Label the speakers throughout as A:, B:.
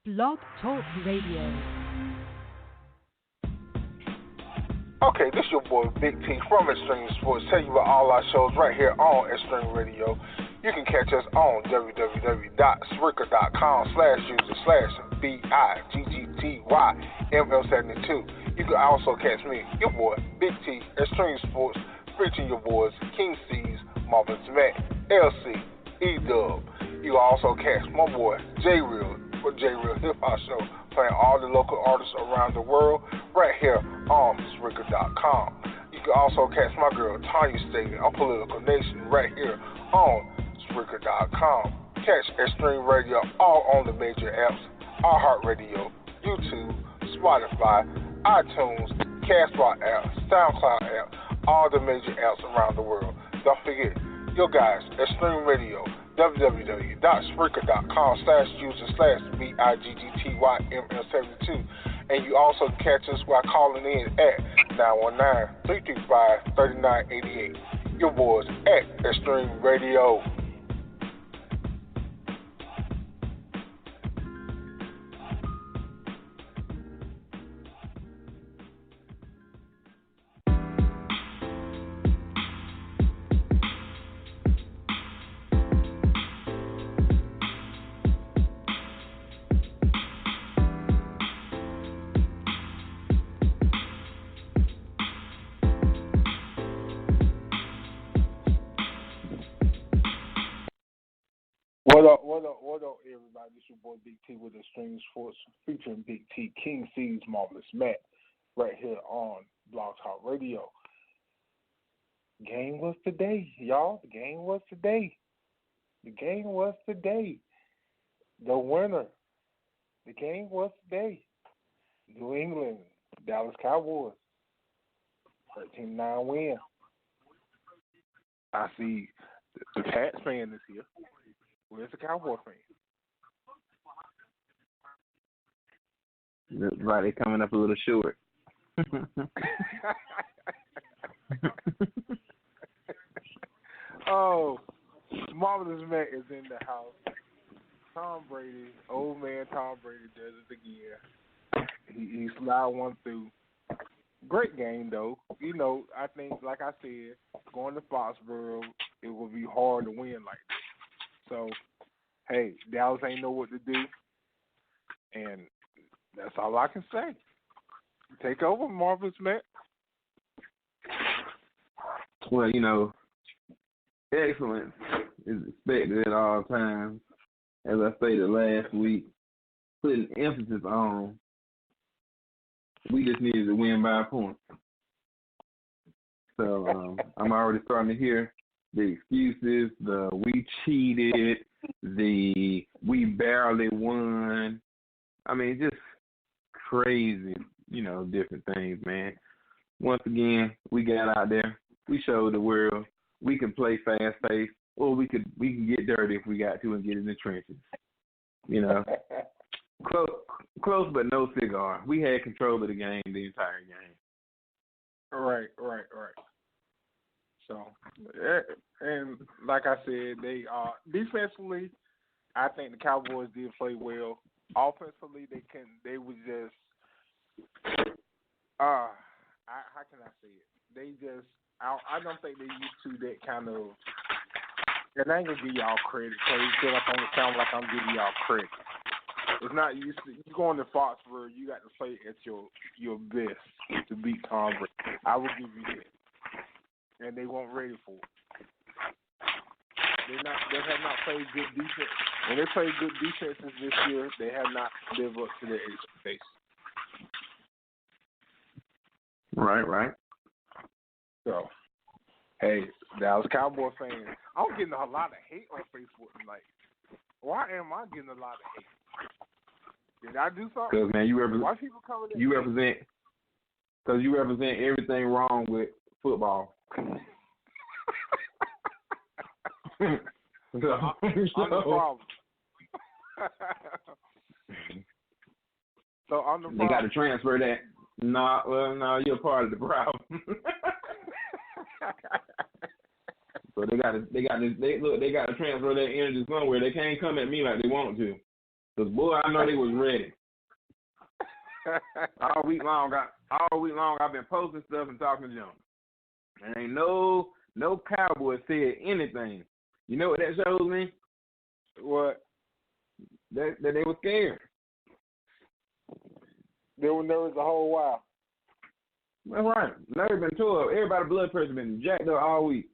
A: Blog Talk Radio.
B: Okay, this your boy BigT from Extreme Sports. Tell you about all our shows right here on Extreme Radio. You can catch us on www.spreaker.com/user/BIGGTYML72. You can also catch me, your boy BigT, Extreme Sports, featuring your boys King Cees, Marvelous Matt, LC, E-Dub. You can also catch my boy J-Real for J-Real Hip Hop Show, playing all the local artists around the world right here on Spreaker.com. You can also catch my girl Tanya Staten on Political Nation right here on Spreaker.com. Catch Extreme Radio all on the major apps: iHeartRadio, YouTube, Spotify, iTunes, Castbox app, SoundCloud app, all the major apps around the world. Don't forget, your guys, Extreme Radio, www.spreaker.com/user/BIGGTYML72. And you also catch us by calling in at 919-335-3988. Your boys at Extreme Radio. What up, everybody? This your boy BigT with Extreme Sports, featuring BigT, King Cees, Marvelous Matt, right here on Blog Talk Radio. Game was today, y'all. The game was today. The game was today. The winner. The game was today. New England, Dallas Cowboys, 13-9 win. I see the Pats fan this year. Where's the Cowboy fan?
C: Looks like they're coming up a little short.
B: Oh, Marvelous Matt is in the house. Tom Brady, old man Tom Brady does it again. He slide one through. Great game, though. You know, I think, like I said, going to Foxborough, it will be hard to win like this. So, hey, Dallas ain't know what to do, and that's all I can say. Take over, Marvelous Matt.
C: Well, you know, excellence is expected at all times. As I stated last week, putting emphasis on, we just needed to win by a point. So I'm already starting to hear the excuses, the we cheated, the we barely won. I mean, just crazy, you know, different things, man. Once again, we got out there. We showed the world we can play fast paced, or we can get dirty if we got to and get in the trenches. You know, close but no cigar. We had control of the game the entire game.
B: Right. So, and like I said, they defensively, I think the Cowboys did play well. Offensively, they was just, how can I say it? They just, I don't think they used to that kind of, and I ain't gonna give y'all credit because you feel like I'm gonna sound like I'm giving y'all credit. It's not used to. You going to Foxborough, you got to play at your best to beat Tom Brady. I will give you that. And they weren't ready for it. They have not played good defense. When they played good defenses this year, they have not lived up to their expectations.
C: Right.
B: So, hey, Dallas Cowboy fans, I'm getting a lot of hate on Facebook tonight. Why am I getting a lot of hate? Did I do something?
C: Because, man,
B: why people coming in?
C: You represent everything wrong with football.
B: I'm the problem. So I'm the problem.
C: They got to transfer that. No, you're part of the problem. So they got to transfer that energy somewhere. They can't come at me like they want to. Cause boy, I know they was ready. All week long, I've been posting stuff and talking to them. And ain't no Cowboy said anything. You know what that shows me?
B: What?
C: That they were scared.
B: They were nervous the whole while.
C: That's right. Larry been tore up. Everybody's blood pressure been jacked up all week.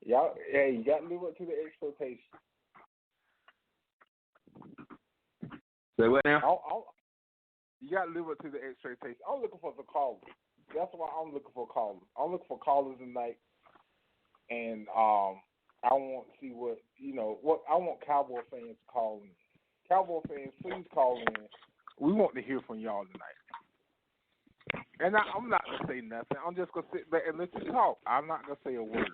B: Y'all, hey, you got to live up to the expectation.
C: Say what now?
B: You got to live up to the expectation. I'm looking for the callers. That's why I'm looking for callers. I'm looking for callers tonight, and I want to see what I want Cowboy fans to call in. Cowboy fans, please call in. We want to hear from y'all tonight. And I'm not going to say nothing. I'm just going to sit back and let you talk. I'm not going to say a word.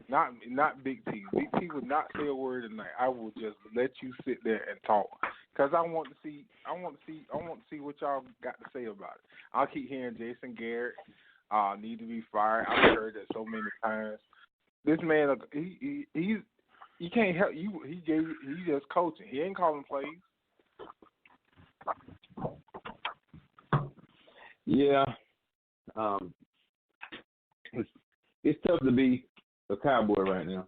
B: Not Big T. Big T would not say a word tonight. I will just let you sit there and talk, because I want to see what y'all got to say about it. I'll keep hearing Jason Garrett need to be fired. I've heard that so many times. This man, he's you can't help you. He's just coaching. He ain't calling plays.
C: Yeah, it's tough to be a Cowboy right now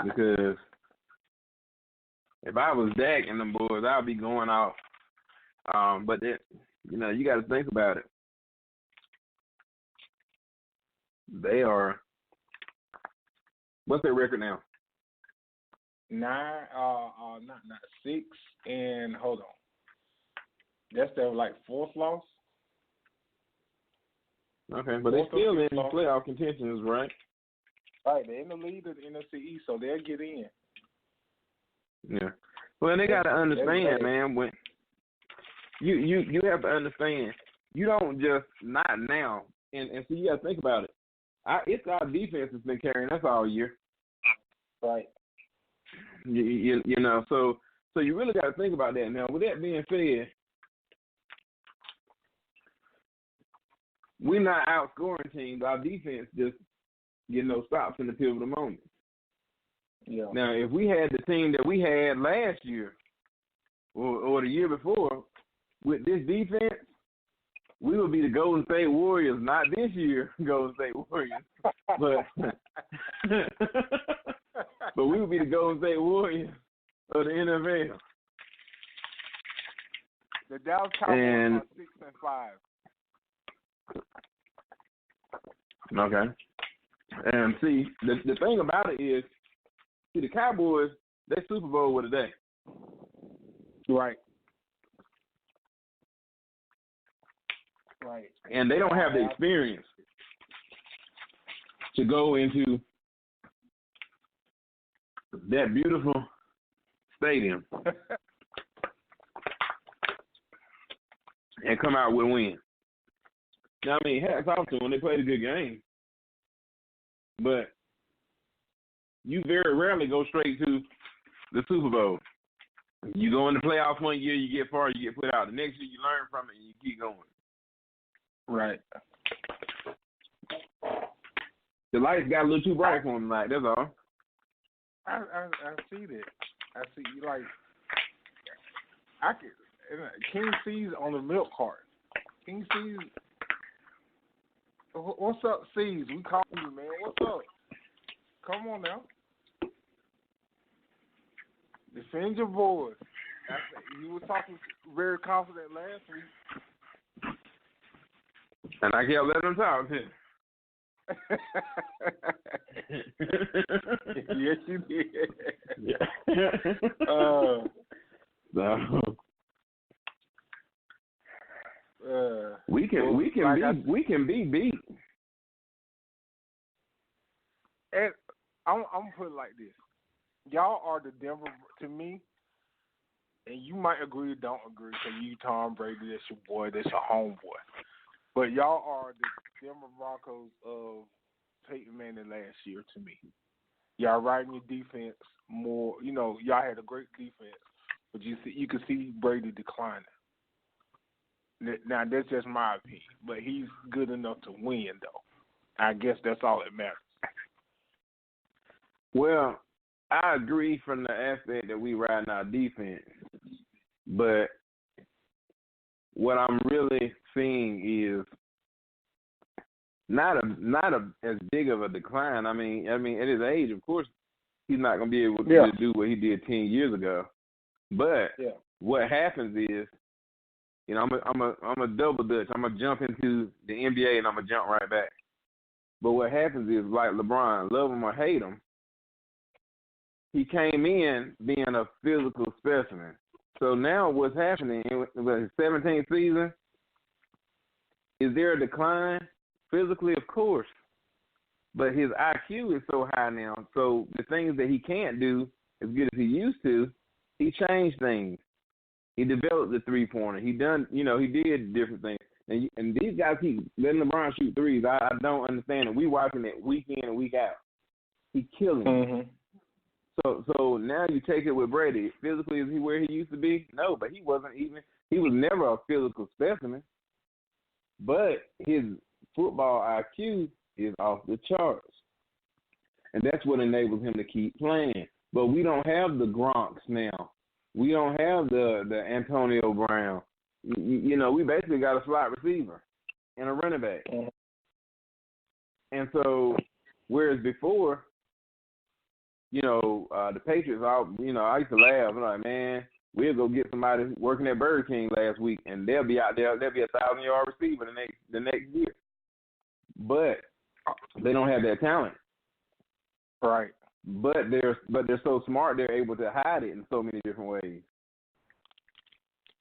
C: because if I was Dak and them boys, I'd be going off. But then, you got to think about it. They are. What's their record now?
B: 6, and hold on. That's their fourth loss.
C: Okay, but they're still in playoff contentions, right?
B: Right, they're in the lead of the NFC East, so they'll get in.
C: Yeah. Well, they got to understand, man. When you have to understand, you don't just not now, and so you got to think about it. It's our defense that's been carrying us all year.
B: Right.
C: So you really got to think about that. Now, with that being said, we're not outscoring teams. Our defense just get no stops in the pivotal moments.
B: Yeah. Now,
C: if we had the team that we had last year or the year before with this defense, we would be the Golden State Warriors, not this year Golden State Warriors, but we would be the Golden State Warriors of the NFL.
B: The Dallas Cowboys are 6-5.
C: Okay. And see, the thing about it is, the Cowboys, they Super Bowl with a day.
B: Right. Right.
C: And they don't have the experience to go into that beautiful stadium and come out with a win. Now, I mean, hats off to them. They played a good game. But you very rarely go straight to the Super Bowl. You go in the playoffs one year, you get far, you get put out. The next year, you learn from it, and you keep going.
B: Right.
C: The lights got a little too bright for them tonight, that's all.
B: I see that. I see you King Cees on the milk cart. King Cees. What's up, Cees? We call you, man. What's up? Come on now. Defend your boys. You were talking very confident last week.
C: And I kept letting them talk.
B: Yes, you did.
C: Yeah. We can be beat.
B: And I'm gonna put it like this: y'all are the Denver to me, and you might agree or don't agree. Because you, Tom Brady, that's your boy, that's your homeboy. But y'all are the Denver Broncos of Peyton Manning last year to me. Y'all riding your defense more. Y'all had a great defense, but you could see Brady declining. Now, that's just my opinion, but he's good enough to win, though. I guess that's all that matters.
C: Well, I agree from the aspect that we ride in our defense, but what I'm really seeing is not as big of a decline. I mean, at his age, of course, he's not going to be able to do what he did 10 years ago. But what happens is, you know, I'm a double dutch. I'm gonna jump into the NBA and I'm gonna jump right back. But what happens is, like LeBron, love him or hate him, he came in being a physical specimen. So now what's happening in his 17th season? Is there a decline? Physically, of course. But his IQ is so high now. So the things that he can't do as good as he used to, he changed things. He developed the three-pointer. He did different things. And these guys keep letting LeBron shoot threes. I don't understand it. We watching it week in and week out. He killing him. So now you take it with Brady. Physically, is he where he used to be? No, but he wasn't even. He was never a physical specimen. But his football IQ is off the charts. And that's what enables him to keep playing. But we don't have the Gronks now. We don't have the Antonio Brown. You know, we basically got a slot receiver and a running back. And so, whereas before, you know, the Patriots, I used to laugh. I'm like, man, we'll go get somebody working at Burger King last week, and they'll be out there. They'll be a 1,000-yard receiver the next year. But they don't have that talent.
B: Right.
C: But they're so smart, they're able to hide it in so many different ways.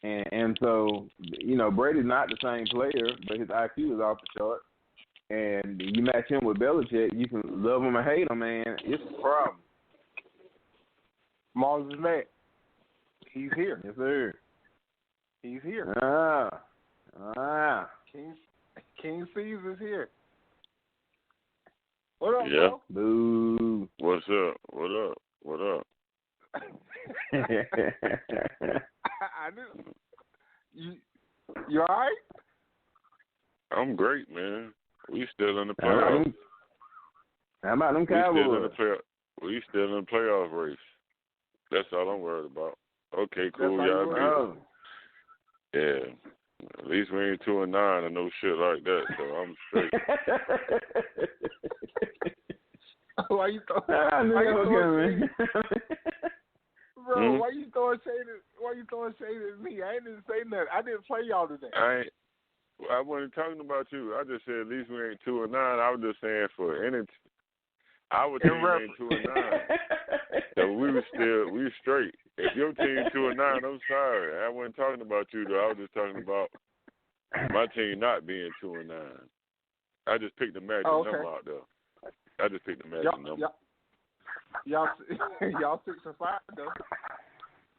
C: And so, you know, Brady's not the same player, but his IQ is off the chart. And you match him with Belichick, you can love him or hate him, man. It's a problem.
B: Moses Matt, he's here.
C: Yes, sir.
B: He's here. King Cees is here. What up, bro?
C: Boo.
D: What's up? What up?
B: I knew. You all right?
D: I'm great, man. We still in the playoffs.
C: How about them Cowboys?
D: We still in the playoff race. That's all I'm worried about. Okay, cool. Y'all good. Yeah. At least we ain't 2-9 or no shit like that, so I'm straight.
B: Why you throwing Bro, why you throwing shade at me? I didn't say nothing. I didn't play y'all today.
D: I wasn't talking about you. I just said at least we ain't 2-9. I was just saying for any. Our team ain't 2-9, so we were straight. If your team 2-9, I'm sorry. I wasn't talking about you though. I was just talking about my team not being 2-9. I just picked the magic number out there. I just picked the magic number.
B: Y'all 6-5 though.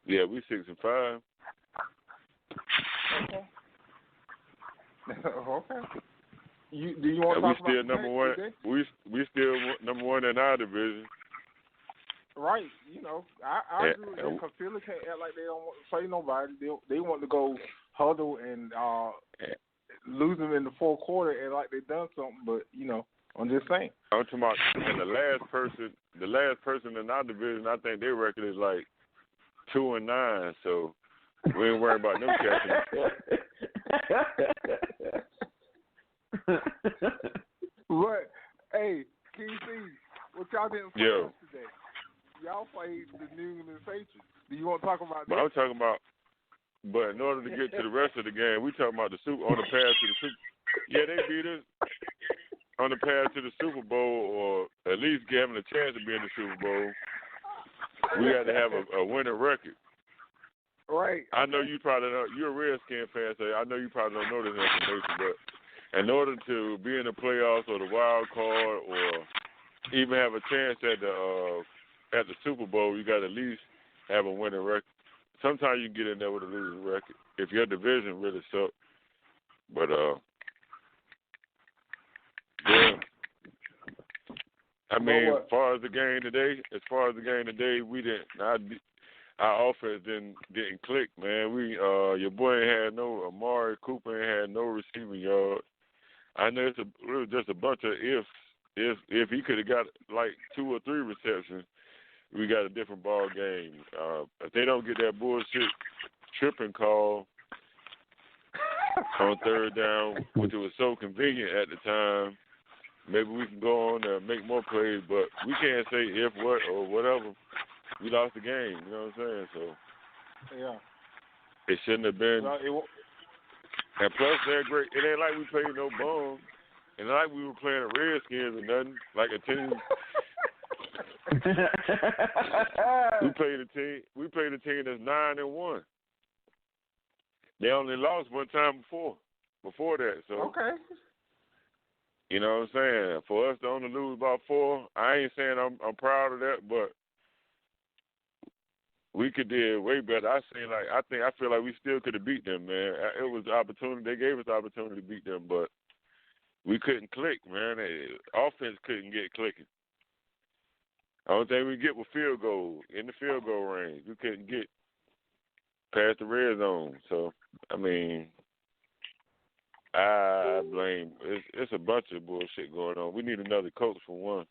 D: Yeah, we 6-5.
B: Okay. Okay. Do you want to talk
D: still
B: about
D: number one? We still number one in our division.
B: Right. You know, I agree with that because Philly can't act like they don't want to play nobody. They want to go huddle and lose them in the fourth quarter and like they done something. But you know, I'm just saying.
D: I'm talking about and the last person in our division. I think their record is like 2-9. So we ain't worried about them catching.
B: But hey, King Cees, what y'all didn't play yesterday? Y'all played the New England Patriots. Do you want to talk about that?
D: I'm talking about. But in order to get to the rest of the game, we talking about on the path to the Super. Yeah, they beat us on the path to the Super Bowl, or at least give them a chance to be in the Super Bowl. We had to have a winning record.
B: Right.
D: I know you probably don't. You're a Redskins fan, so I know you probably don't know this information, but in order to be in the playoffs or the wild card or even have a chance at the Super Bowl, you got to at least have a winning record. Sometimes you can get in there with a losing record if your division really sucks. But yeah, I mean, as far as the game today, we didn't. our offense didn't click, man. Your boy ain't had no Amari Cooper ain't had no receiving yards. I know it was just a bunch of ifs. If he could have got like 2 or 3 receptions, we got a different ball game. If they don't get that bullshit tripping call on third down, which was so convenient at the time, maybe we can go on and make more plays. But we can't say if what or whatever. We lost the game. You know what I'm saying? So
B: yeah,
D: it shouldn't have been. And plus, they're great. It ain't like we played no bum. And like we were playing the Redskins or nothing, like a team. We played a team that's 9-1. They only lost one time before that. So
B: okay.
D: You know what I'm saying? For us to only lose about 4, I ain't saying I'm proud of that, but we could do way better. I feel like we still could have beat them, man. It was the opportunity. They gave us the opportunity to beat them, but we couldn't click, man. Offense couldn't get clicking. Only thing we get was field goal, in the field goal range. We couldn't get past the red zone. So, I mean, I blame. It's a bunch of bullshit going on. We need another coach for one.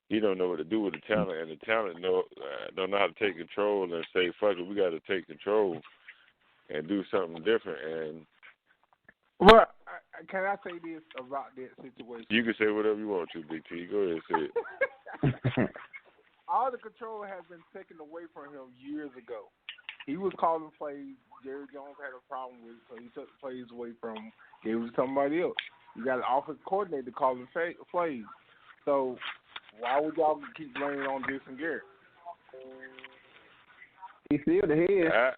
D: He don't know what to do with the talent, and the talent don't know how to take control and say, fuck it, we got to take control and do something different. And
B: well, can I say this about that situation?
D: You can say whatever you want to, BigT. Go ahead and say it.
B: All the control has been taken away from him years ago. He was calling plays Jerry Jones had a problem with, so he took the plays away from him, gave it to somebody else. You got an offensive coordinator calling plays. So why would y'all keep blaming on Jason Garrett?
C: He's still the head.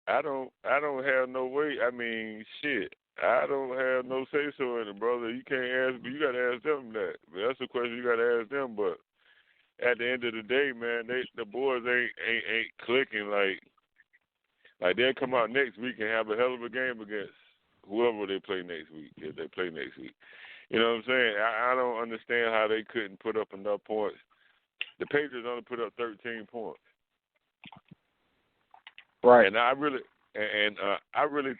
D: I don't have no way. I mean, shit. I don't have no say so in it, brother. You can't ask, but you got to ask them that. That's a question you got to ask them. But at the end of the day, man, the boys ain't clicking like they'll come out next week and have a hell of a game against whoever they play next week. If they play next week, you know what I'm saying? I don't understand how they couldn't put up enough points. The Patriots only put up 13 points.
B: Right.
D: And I really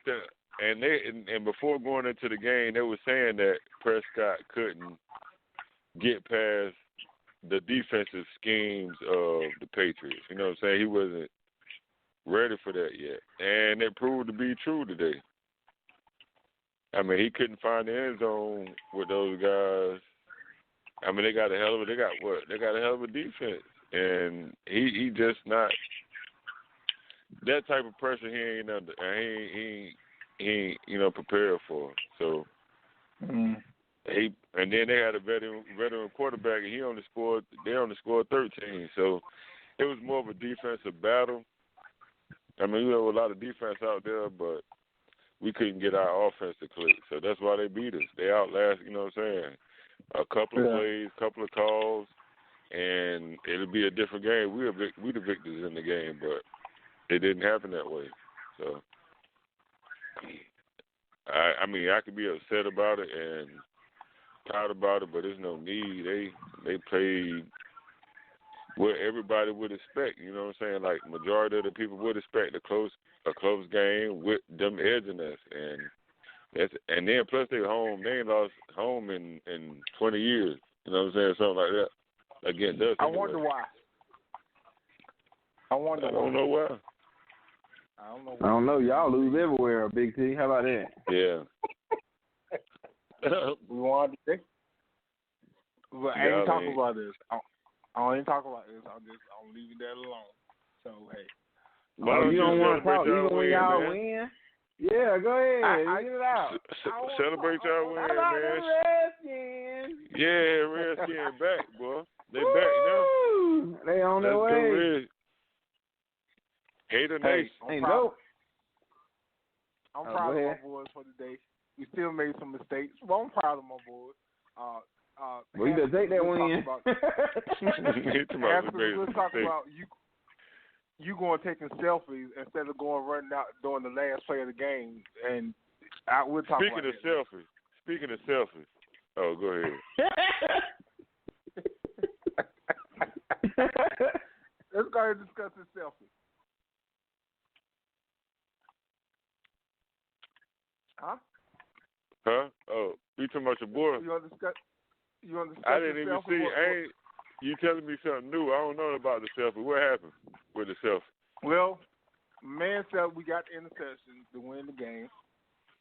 D: think. And before going into the game, they were saying that Prescott couldn't get past the defensive schemes of the Patriots. You know what I'm saying? He wasn't ready for that yet. And it proved to be true today. I mean, he couldn't find the end zone with those guys. I mean, they got a hell of a defense. And he just not that type of pressure he ain't under. He ain't prepared for. So and then they had a veteran quarterback, and they only scored 13. So it was more of a defensive battle. I mean, there were a lot of defense out there, but we couldn't get our offense to click. So that's why they beat us. They outlasted, you know what I'm saying? A couple of plays, couple of calls, and it'll be a different game. We the victors in the game, but it didn't happen that way. So I mean, I could be upset about it and proud about it, but there's no need. They played what everybody would expect. You know what I'm saying? Like majority of the people would expect a close game with them edging us, and then plus they home. They ain't lost home in 20 years. You know what I'm saying? Something like that against us.
B: I wonder why.
D: I don't know why.
C: I don't know. Y'all lose everywhere, Big T. How about that?
D: Yeah.
B: We wanted to. But I ain't talking about this. I don't even talk about this. I'm leaving that alone. So hey.
C: You don't want to talk even when y'all
D: man.
C: win? Yeah, go ahead. Get it out.
D: Celebrate y'all win,
C: How about
D: man.
C: the Redskins?
D: Yeah, Redskins back, boy. They back now.
C: They on their way.
D: Hater
C: Hey, ain't no.
B: I'm proud of my boys for today. We still made some mistakes, but I'm proud of my boys.
C: Well, you better take that win.
B: We'll talk about you going taking selfies instead of going running out during the last play of the game, and we'll talk about that.
D: Speaking of selfies. Oh, go ahead.
B: Let's go ahead and discuss this selfie. Huh?
D: Huh? Oh, you talking about your boy?
B: You want to discuss
D: I didn't even see. You telling me something new? I don't know about the selfie. What happened with the selfie?
B: Well, man said we got the interception to win the game.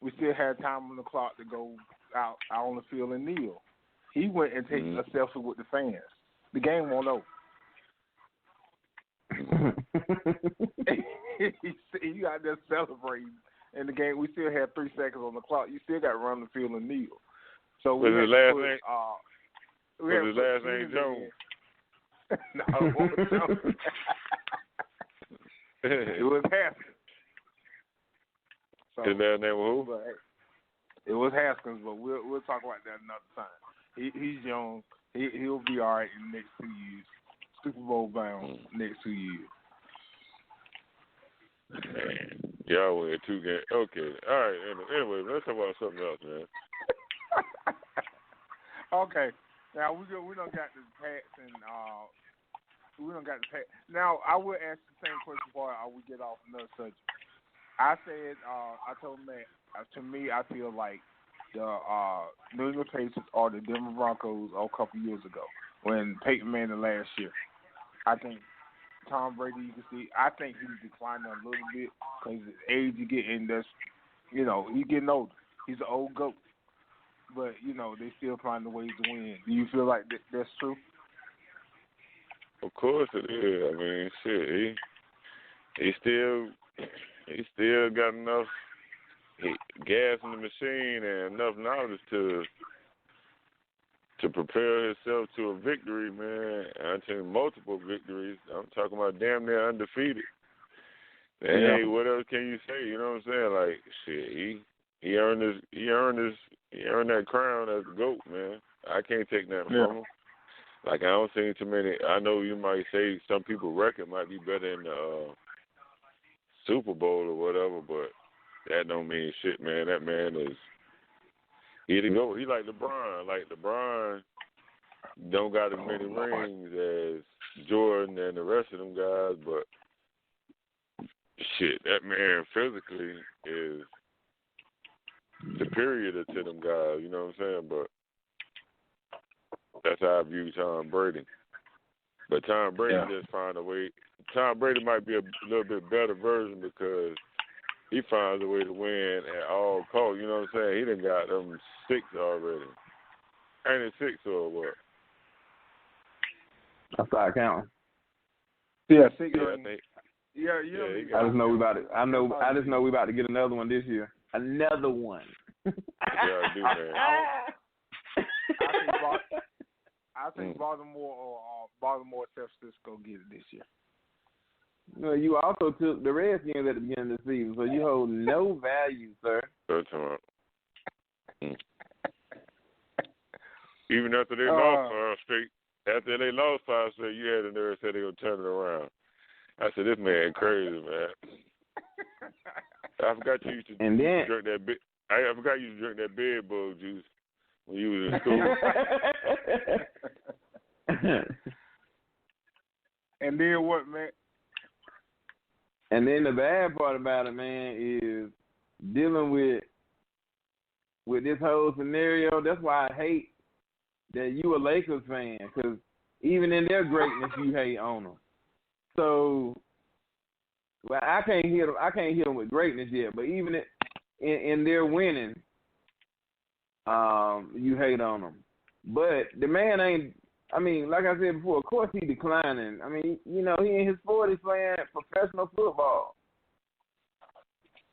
B: We still had time on the clock to go out on the field and kneel. He went and took a selfie with the fans. The game won't over. he got there celebrating in the game. We still had 3 seconds on the clock. You still got to run the field and kneel. So
D: was his last name?
B: Was
D: his last name Jones?
B: No, it wasn't Jones. It was Haskins. So,
D: his last name was who?
B: But, it was Haskins, but we'll talk about that another time. He's young. He'll be all right in the next 2 years. Super Bowl bound next 2 years.
D: Man, y'all win 2 games. Okay, all right. Anyway, let's talk about something else, man.
B: Okay, now we don't got the Pats and we don't got the Pats. Now I will ask the same question before we get off another subject. I said I told Matt. To me, I feel like the New England Patriots are the Denver Broncos a couple years ago when Peyton Manning last year. I think Tom Brady, you can see, I think he's declining a little bit because his age is getting, he's getting older. He's an old goat. But, they still find ways to win. Do you feel like that's true?
D: Of course it is. I mean, shit, he still got enough gas in the machine and enough knowledge to prepare himself to a victory, man. I'm telling you, multiple victories. I'm talking about damn near undefeated. And hey, what else can you say? You know what I'm saying? Like, shit, he earned that crown as the GOAT, man. I can't take that from him. Like, I don't see too many. I know you might say some people's record might be better than the Super Bowl or whatever, but that don't mean shit, man. That man is he the GOAT. He like LeBron. Like, LeBron don't got as many rings as Jordan and the rest of them guys, but shit, that man physically is superior to them guys, you know what I'm saying? But that's how I view Tom Brady. But Tom Brady just find a way. Tom Brady might be a little bit better version because he finds a way to win at all costs. You know what I'm saying? He done got them 6 already. Ain't it 6 or what?
C: I started counting.
B: Yeah, 6.
C: I just know we about to. I just know we about to get another one this year. Another one.
D: Yeah, I do, man.
B: I think Baltimore or Baltimore San Francisco get it this year.
C: No, you also took the Redskins at the beginning of the season, so you hold no value, sir.
D: That's right. Even after they lost 5 straight, you had the nerve to say they gonna turn it around. I said, this man crazy, man. I forgot you used to drink that. I forgot you used to drink that bed bug juice when you was in school.
B: And then what, man?
C: And then the bad part about it, man, is dealing with this whole scenario. That's why I hate that you a Lakers fan, because even in their greatness, you hate on them. So, well, I can't hit them with greatness yet, but even in their winning, you hate on them. But the man ain't. I mean, like I said before, of course he's declining. I mean, he in his 40s playing professional football.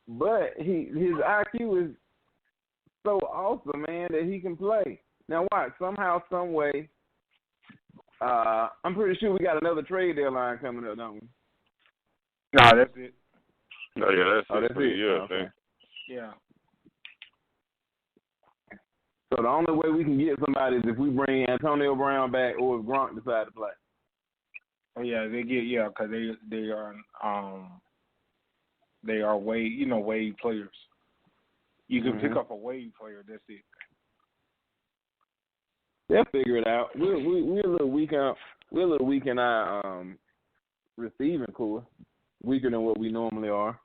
C: But his IQ is so awesome, man, that he can play. Now, watch, somehow, some way, I'm pretty sure we got another trade deadline coming up, don't we?
B: No, that's it.
D: No, yeah, that's it. Yeah,
C: okay.
B: Yeah.
C: So the only way we can get somebody is if we bring Antonio Brown back or if Gronk decide to play.
B: Oh yeah, because they are wave players. You can pick up a wave player. That's it.
C: They'll figure it out. We're a little weak out. We're a little weak in our receiving core, weaker than what we normally are.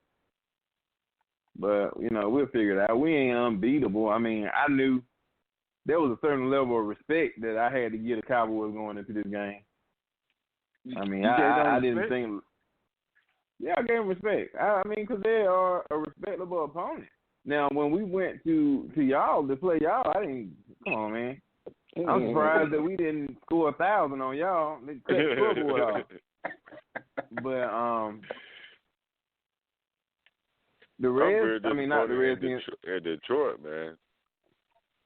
C: But, we'll figure it out. We ain't unbeatable. I mean, I knew there was a certain level of respect that I had to give the Cowboys going into this game. I mean, I didn't think. Yeah, I gave them respect. I mean, because they are a respectable opponent. Now, when we went to y'all to play y'all, I didn't. Come on, man. I'm surprised that we didn't score 1,000 on y'all. They cut the scoreboard off. But the Reds, I mean, not the Redskins.
D: At Detroit, man.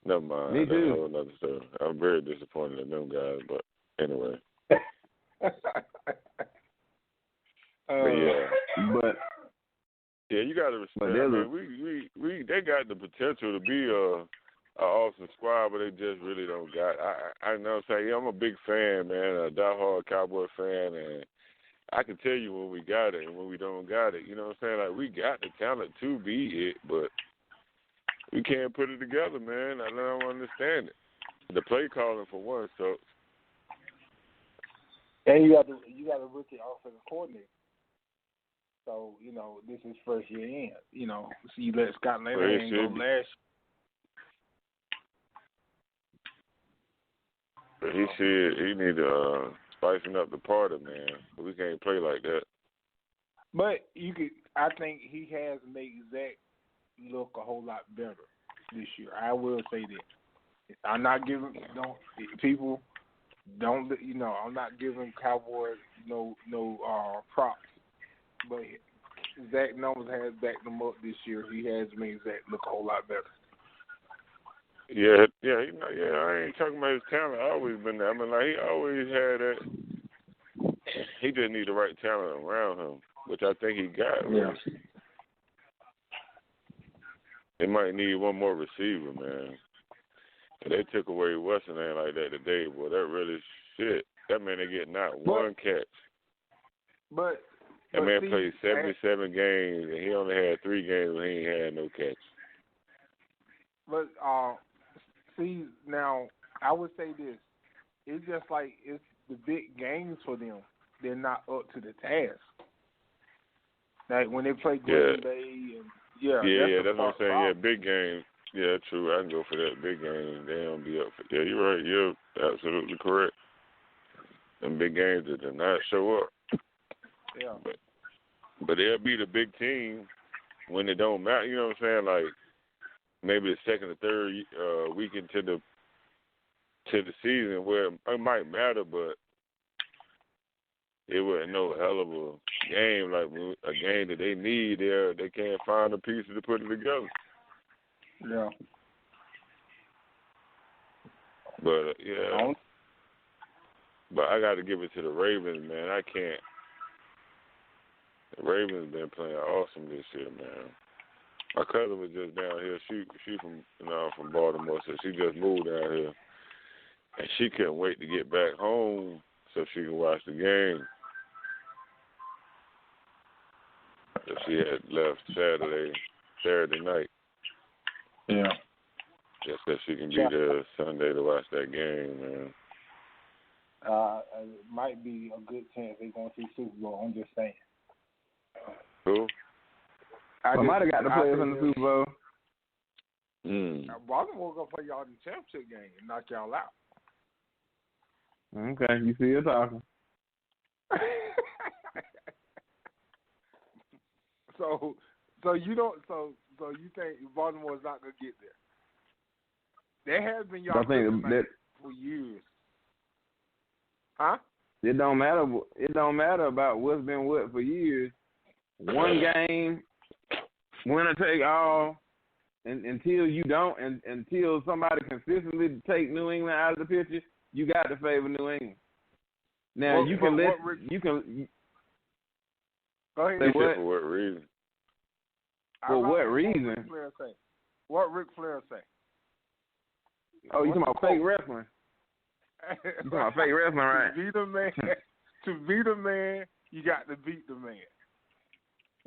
D: Never mind.
C: Me too.
D: That's a whole other story. I'm very disappointed in them guys, but anyway. You got to respect. I mean, we they got the potential to be a awesome squad, but they just really don't got. I know what I'm saying. Yeah, I'm a big fan, man, a diehard Cowboy fan, and I can tell you when we got it and when we don't got it. You know what I'm saying? Like, we got the talent to be it, but we can't put it together, man. I don't understand it. The play calling for one sucks.
B: And you got a rookie offensive coordinator. So, this is first year in. So you let Scott Lanahan go last.
D: But he need to spicing up the party, man. We can't play like that.
B: But I think he has made Zach look a whole lot better this year. I will say that. I'm not giving I'm not giving Cowboys no props. But Zach numbers has backed him up this year. He has made Zach look a whole lot better.
D: Yeah. I ain't talking about his talent. Always been there. I mean, like, he always had that. He just need the right talent around him, which I think he got.
B: Yeah.
D: They might need one more receiver, man. If they took away Western like that today, boy, that really shit. That man, they get not one catch. That man played 77 games, and he only had 3 games where he ain't had no catch.
B: But, now, I would say this. It's just like it's the big games for them. They're not up to the task. Like, when they play Green Bay and,
D: that's what I'm saying. Yeah, big games. Yeah, true. I can go for that big game. They don't be up for. Yeah, you're right. You're absolutely correct. Them big games that did not show up.
B: Yeah.
D: But they'll be the big team when it don't matter. You know what I'm saying? Like, maybe the second or third week into the season where it might matter, but it wasn't no hell of a game, like a game that they need. They can't find the pieces to put it together.
B: Yeah.
D: But, But I got to give it to the Ravens, man. I can't. The Ravens been playing awesome this year, man. My cousin was just down here. She from Baltimore, so she just moved down here, and she couldn't wait to get back home so she can watch the game. So she had left Saturday night.
B: Yeah.
D: Just so she can be there Sunday to watch that game, man.
B: It might be a good chance they're going to see Super Bowl. I'm just saying.
D: Who?
C: I might have got the players in the Super Bowl.
B: Baltimore going to play y'all in the championship game and knock y'all out.
C: Okay, you see you're talking.
B: So you think Baltimore is not going to get there? There has been y'all for years. Huh?
C: It don't matter. It don't matter about what's been what for years. One game, winner take all, and until you don't, and until somebody consistently take New England out of the picture, you got to favor New England. Now you can
B: Go ahead.
D: Say what? For what reason?
C: For what reason?
B: What Ric Flair say?
C: Oh, you talking about fake wrestling? You talking about fake wrestling, right?
B: To be the man, you got to beat the man.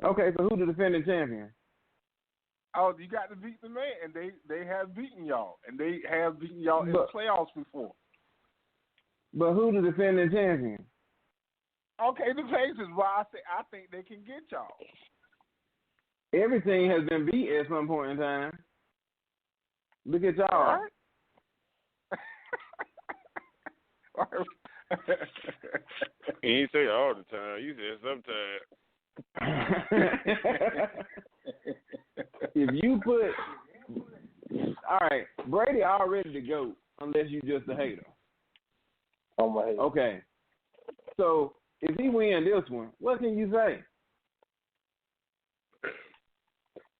C: Okay, so who's the defending champion?
B: Oh, you got to beat the man, and they have beaten y'all, and they have beaten y'all in the playoffs before.
C: But who's the defending champion?
B: Okay, the Pacers. Why I think they can get y'all.
C: Everything has been beat at some point in time. Look at y'all.
B: All right.
D: He ain't say all the time. You said sometimes.
C: If you put, all right, Brady already the GOAT unless you just a hater.
B: Oh my head.
C: Okay, so if he win this one, what can you say?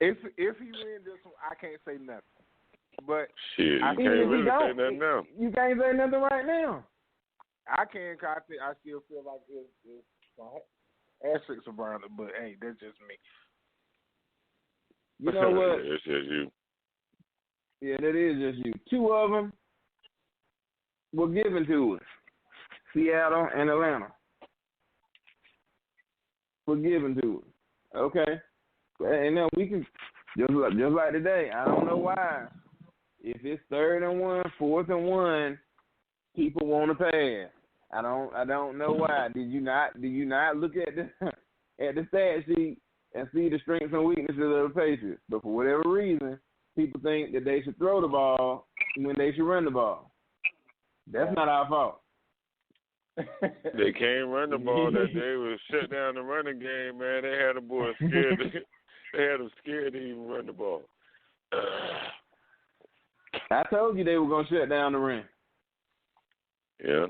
B: If he win this one, I can't say nothing. But
D: shit, you can't really say nothing now.
C: You can't say nothing right now.
B: I can, cause I still feel like it's asterisks around it. But hey, that's just me.
C: You know what?
D: That's just you.
C: Yeah, that is just you. Two of them were given to us. Seattle and Atlanta were given to us. Okay? And then we can, just like today, I don't know why. If it's 3rd and 1, 4th and 1, people want to pass. I don't know why. Did you not look at the stat sheet and see the strengths and weaknesses of the Patriots? But for whatever reason, people think that they should throw the ball when they should run the ball. That's not our fault.
D: They can't run the ball that day. Was shut down the running game, man. They had the boys scared. They had them scared to even run the ball.
C: I told you they were going to shut down the run.
D: Yeah.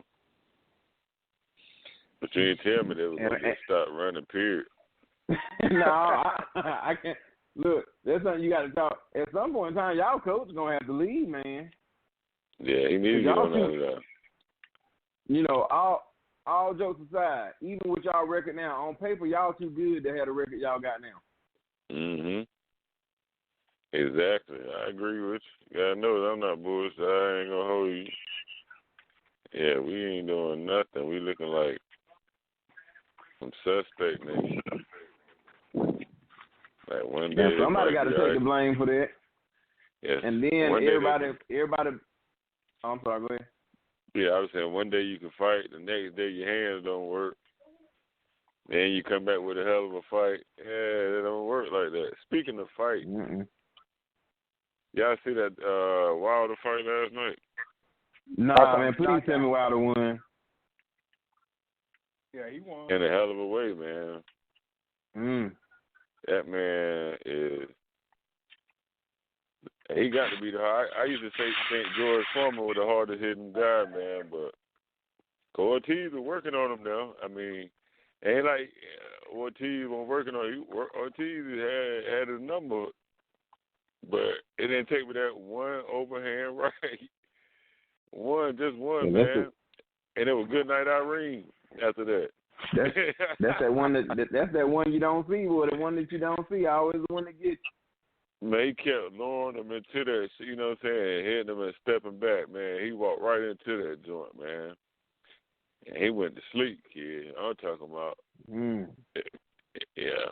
D: But you didn't tell me they were going to stop running, period.
C: No, I can't. Look, that's something you got to talk. At some point in time, y'all coach is going to have to leave, man.
D: Yeah, he needs to get on that.
C: You know, all jokes aside, even with y'all record now, on paper, y'all too good to have the record y'all got now.
D: Exactly. I agree with you. God knows I'm not bullshit. I ain't gonna hold you. Yeah, we ain't doing nothing. We looking like some suspect niggas. Like one day.
C: Yeah, somebody got to take the blame for that.
D: Yes.
C: And then everybody. Oh, I'm sorry. Go ahead.
D: Yeah, I was saying one day you can fight, the next day your hands don't work. Then you come back with a hell of a fight. Yeah, it don't work like that. Speaking of fight, y'all see that Wilder fight last night?
C: Nah, man, please tell me Wilder won.
B: Yeah, he won.
D: In a hell of a way, man. That man is. He got to be the hard. I used to think George Foreman was the hardest hitting guy, man, but Ortiz is working on him now. I mean, ain't like Ortiz was working on him. Ortiz had his number, but it didn't take me that one overhand right. Just one, man. And it was good night, Irene. After that.
C: That's that one that's that one you don't see, boy. The one that you don't see, always the one that gets you.
D: Man, he kept luring him into that, you know what I'm saying, hitting him and stepping back, man. He walked right into that joint, man. And he went to sleep, kid. I'm talking about. Yeah.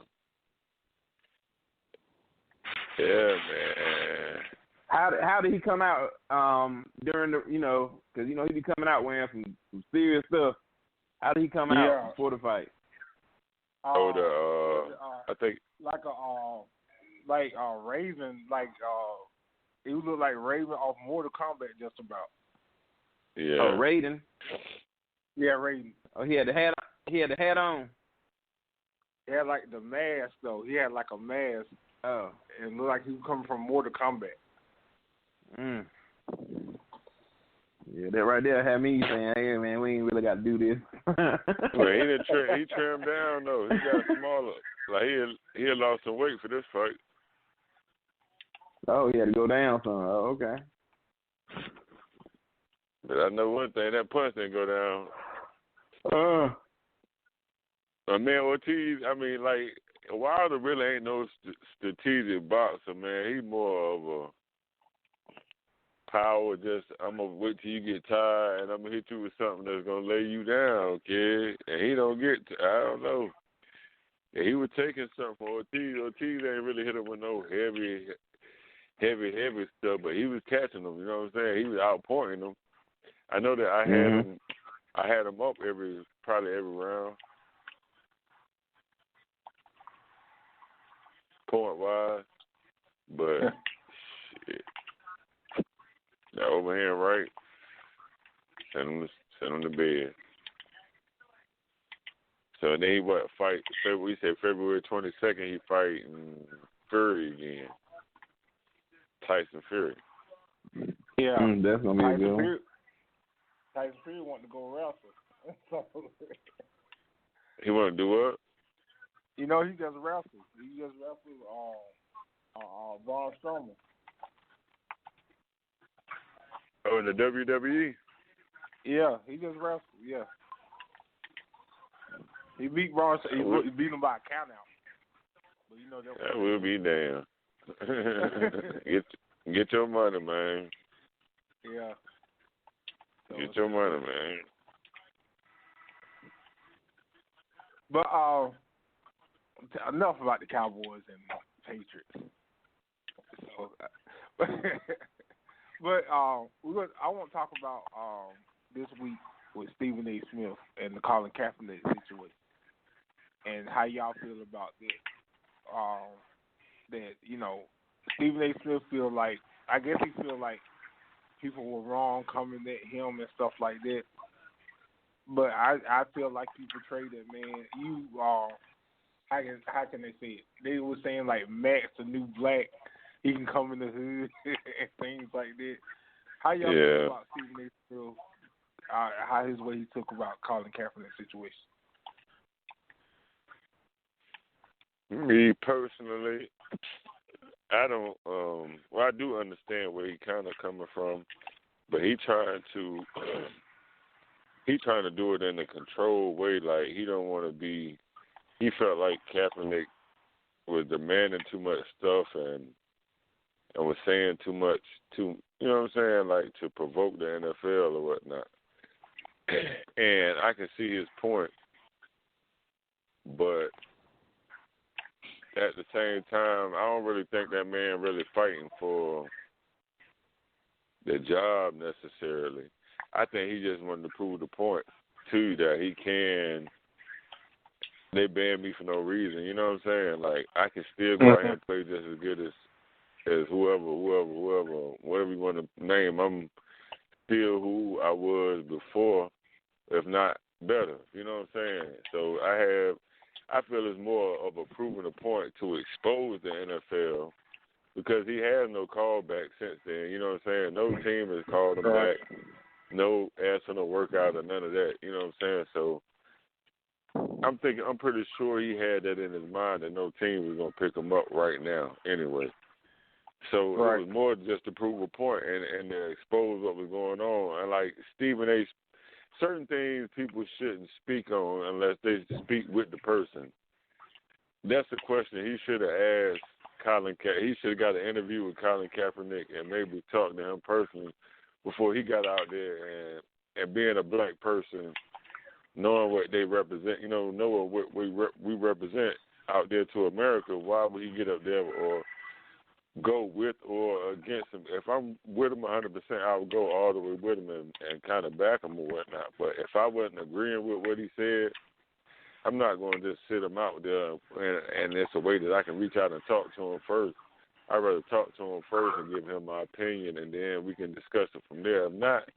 D: Yeah, man.
C: How did he come out during the, because, he be coming out wearing some serious stuff. How did he come out before the fight?
D: I think.
B: Like Raven, it would look like Raven off Mortal Kombat just about.
D: Yeah.
C: Oh, Raiden.
B: Yeah, Raiden.
C: Oh, he had the hat. He had the hat on.
B: He had like the mask though. He had like a mask.
C: Oh.
B: It looked like he was coming from Mortal Kombat.
C: Yeah, that right there had me saying, "Hey, man, we ain't really got to do this."
D: Well, he trimmed down though. He got smaller. Like he had lost some weight for this fight.
C: Oh, he had to go down some. Oh, okay.
D: But I know one thing, that punch didn't go down. Man, Ortiz, I mean, like, Wilder really ain't no strategic boxer, man. He's more of a power, just, I'm going to wait till you get tired and I'm going to hit you with something that's going to lay you down, kid. And he don't I don't know. Yeah, he was taking something from Ortiz. Ortiz ain't really hit him with no heavy stuff, but he was catching them. You know what I'm saying? He was outpointing them. I know that I had him up probably every round. point-wise. But, shit. That overhand right, send him to bed. So then he fight? We said February 22nd. He fighting Fury again. Tyson Fury.
E: Yeah,
C: that's gonna be a good one.
E: Tyson Fury wanted to go wrestle.
D: He want to do what?
E: You know, he just wrestles. He just wrestles Braun Strowman.
D: Oh, in the WWE?
E: Yeah, he just wrestled. Yeah, he beat Braun. He beat him by a count out. But you know
D: that will be damn. Get your money, man.
E: Yeah. So
D: get your money, man.
E: But enough about the Cowboys and Patriots. So, but I want to talk about this week with Stephen A. Smith and the Colin Kaepernick situation, and how y'all feel about that. That Stephen A. Smith feel like he feel like people were wrong coming at him and stuff like that. But I feel like you portrayed it, man. You how can they say it? They were saying like Max the new black. He can come in the hood and things like that. How y'all feel about Stephen A. Smith? How his way he took about Colin Kaepernick's situation?
D: Me personally, I don't. I do understand where he kind of coming from, but he trying to do it in a controlled way. Like he don't want to be. He felt like Kaepernick was demanding too much stuff and was saying too much to, you know what I'm saying, like to provoke the NFL or whatnot. And I can see his point, but at the same time, I don't really think that man really fighting for the job necessarily. I think he just wanted to prove the point to you that he can. They banned me for no reason. You know what I'm saying? Like I can still go out here and play just as good as whoever, whatever you want to name. I'm still who I was before, if not better. You know what I'm saying? So I feel it's more of a proving a point to expose the NFL because he has no callback since then. You know what I'm saying? No team has called him back. No asking to work out or none of that. You know what I'm saying? So I'm pretty sure he had that in his mind that no team was going to pick him up right now anyway. So it was more just to prove a point and to expose what was going on. And like Stephen A., certain things people shouldn't speak on unless they speak with the person. That's a question he should have asked Colin Kaepernick. He should have got an interview with Colin Kaepernick and maybe talk to him personally before he got out there and being a black person, knowing what they represent, knowing what we represent out there to America, why would he get up there or go with or against him? If I'm with him 100%, I would go all the way with him and kind of back him or whatnot. But if I wasn't agreeing with what he said, I'm not going to just sit him out there and it's a way that I can reach out and talk to him first. I'd rather talk to him first and give him my opinion, and then we can discuss it from there. If not,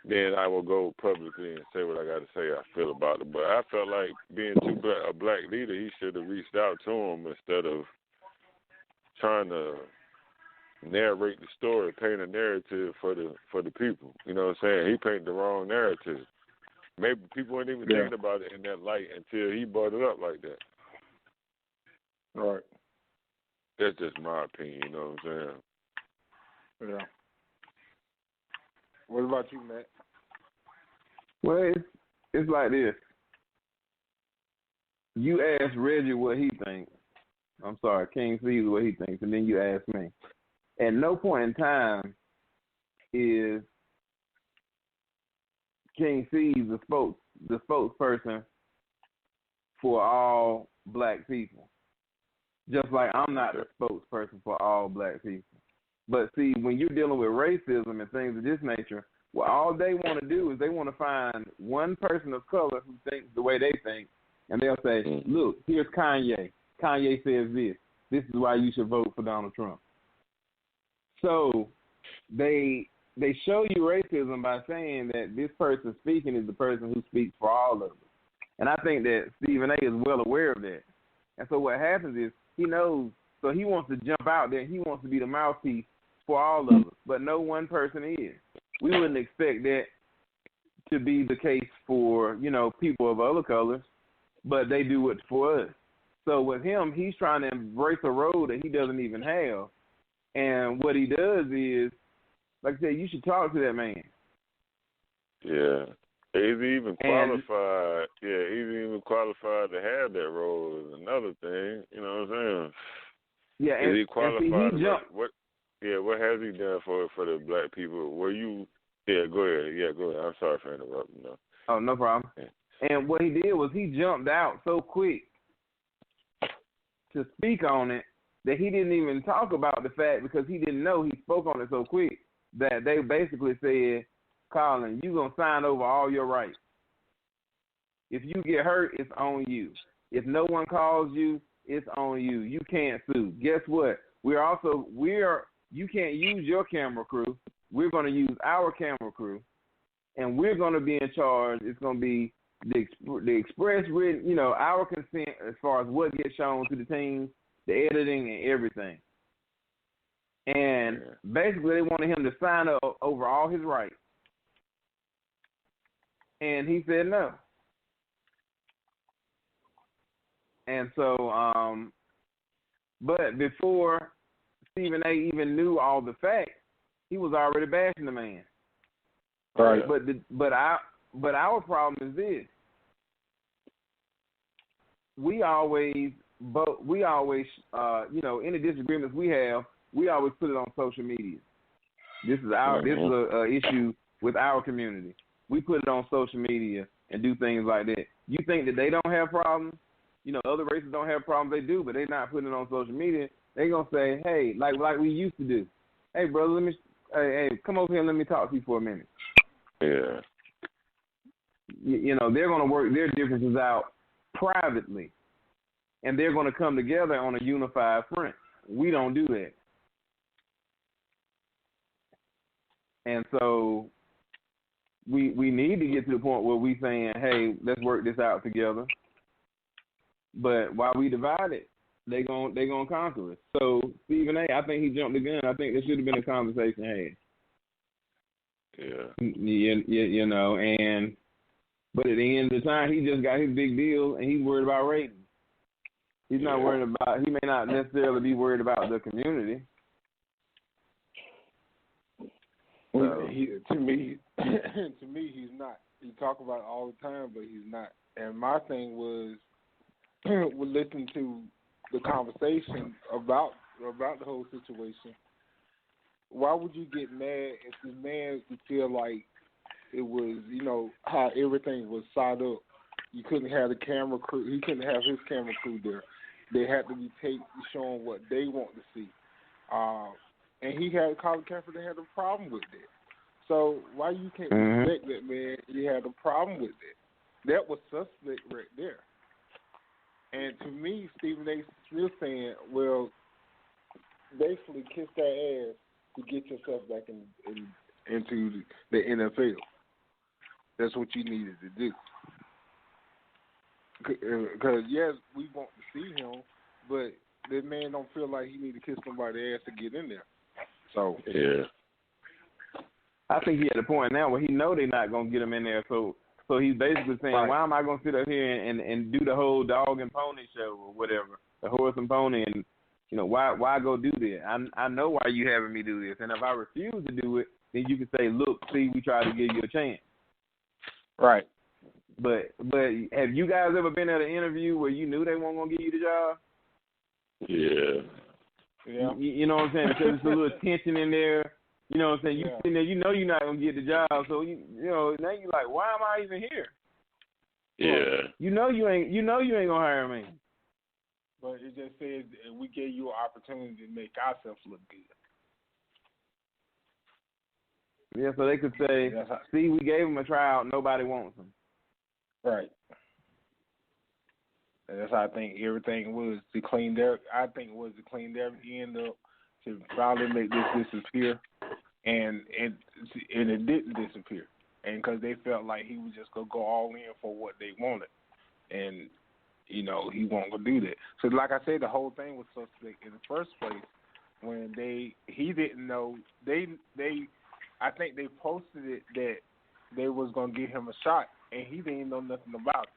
D: then I will go publicly and say what I got to say I feel about it. But I felt like being a black leader, he should have reached out to him instead of trying to narrate the story, paint a narrative for the people. You know what I'm saying? He painted the wrong narrative. Maybe people weren't even thinking about it in that light until he brought it up like that.
E: Right.
D: That's just my opinion, you know what I'm saying?
E: Yeah. What about you, Matt?
C: Well, it's like this. You ask Reggie what he thinks. I'm sorry, King Cees what he thinks, and then you ask me. At no point in time is King Cees the spokesperson for all black people. Just like I'm not the spokesperson for all black people. But see, when you're dealing with racism and things of this nature, well, all they want to do is they want to find one person of color who thinks the way they think, and they'll say, look, here's Kanye. Kanye says this. this is why you should vote for Donald Trump. So they show you racism by saying that this person speaking is the person who speaks for all of us. And I think that Stephen A. is well aware of that. And so what happens is he knows, so he wants to jump out there. He wants to be the mouthpiece for all of us, but no one person is. We wouldn't expect that to be the case for, people of other colors, but they do it for us. So with him, he's trying to embrace a road that he doesn't even have. And what he does is, like I said, you should talk to that man.
D: Yeah. Is he even qualified? Is he even qualified to have that role is another thing. You know what I'm saying?
C: Yeah,
D: is he qualified?
C: What
D: has he done for the black people? Go ahead. Yeah, go ahead. I'm sorry for interrupting. No.
C: Oh, no problem.
D: Yeah.
C: And what he did was he jumped out so quick to speak on it that he didn't even talk about the fact, because he didn't know, he spoke on it so quick that they basically said, Colin, you're going to sign over all your rights. If you get hurt, it's on you. If no one calls you, it's on you. You can't sue. Guess what? You can't use your camera crew. We're going to use our camera crew, and we're going to be in charge. It's going to be the express written, our consent as far as what gets shown to the team, the editing and everything. And basically they wanted him to sign up over all his rights. And he said no. And so, but before Stephen A. even knew all the facts, he was already bashing the man.
E: Right.
C: But our problem is this: we always, any disagreements we have, we always put it on social media. This is a issue with our community. We put it on social media and do things like that. You think that they don't have problems? Other races don't have problems. They do, but they're not putting it on social media. They're gonna say, hey, like we used to do. Hey, brother, hey, come over here and let me talk to you for a minute.
D: Yeah.
C: They're gonna work their differences out privately, and they're gonna come together on a unified front. We don't do that. And so we need to get to the point where we saying, hey, let's work this out together. But while we divide it, they gonna conquer us. So Stephen A., I think he jumped the gun. I think there should have been a conversation had.
D: Yeah.
C: But at the end of the time, he just got his big deal, and he's worried about ratings. He's not worried about. He may not necessarily be worried about the community.
E: To me, he's not. He talk about it all the time, but he's not. And my thing was, listening to the conversation about the whole situation. Why would you get mad if this man would feel like it was, how everything was set up? You couldn't have the camera crew. He couldn't have his camera crew there. They had to be taped showing what they want to see. And he had Colin Kaepernick had a problem with it. So why you can't respect that man? He had a problem with it. That was suspect right there. And to me, Stephen A. Smith saying, well, basically kiss that ass to get yourself back into the NFL. That's what you needed to do. Because, yes, we want to see him, but that man don't feel like he need to kiss somebody's ass to get in there. So
D: yeah,
C: I think he at a point now where he know they're not gonna get him in there. So he's basically saying, why am I gonna sit up here and do the whole dog and pony show or whatever, the horse and pony, and why go do that? I know why you having me do this, and if I refuse to do it, then you can say, look, see, we tried to give you a chance.
E: Right.
C: But have you guys ever been at an interview where you knew they weren't gonna give you the job?
D: Yeah.
E: Yeah.
C: You know what I'm saying? Because there's a little tension in there. You know what I'm saying? You sitting there, you're not gonna get the job. So now you're like, why am I even here?
D: Yeah.
C: You ain't gonna hire me.
E: But it just says we gave you an opportunity to make ourselves look good.
C: Yeah, so they could say, see, we gave them a tryout, nobody wants them.
E: Right. And that's how I think everything was to clean their. I think it was to clean their end up to probably make this disappear, and it didn't disappear, and because they felt like he was just gonna go all in for what they wanted, and he wasn't gonna do that. So like I said, the whole thing was suspect in the first place when he didn't know I think they posted it that they was gonna give him a shot, and he didn't know nothing about it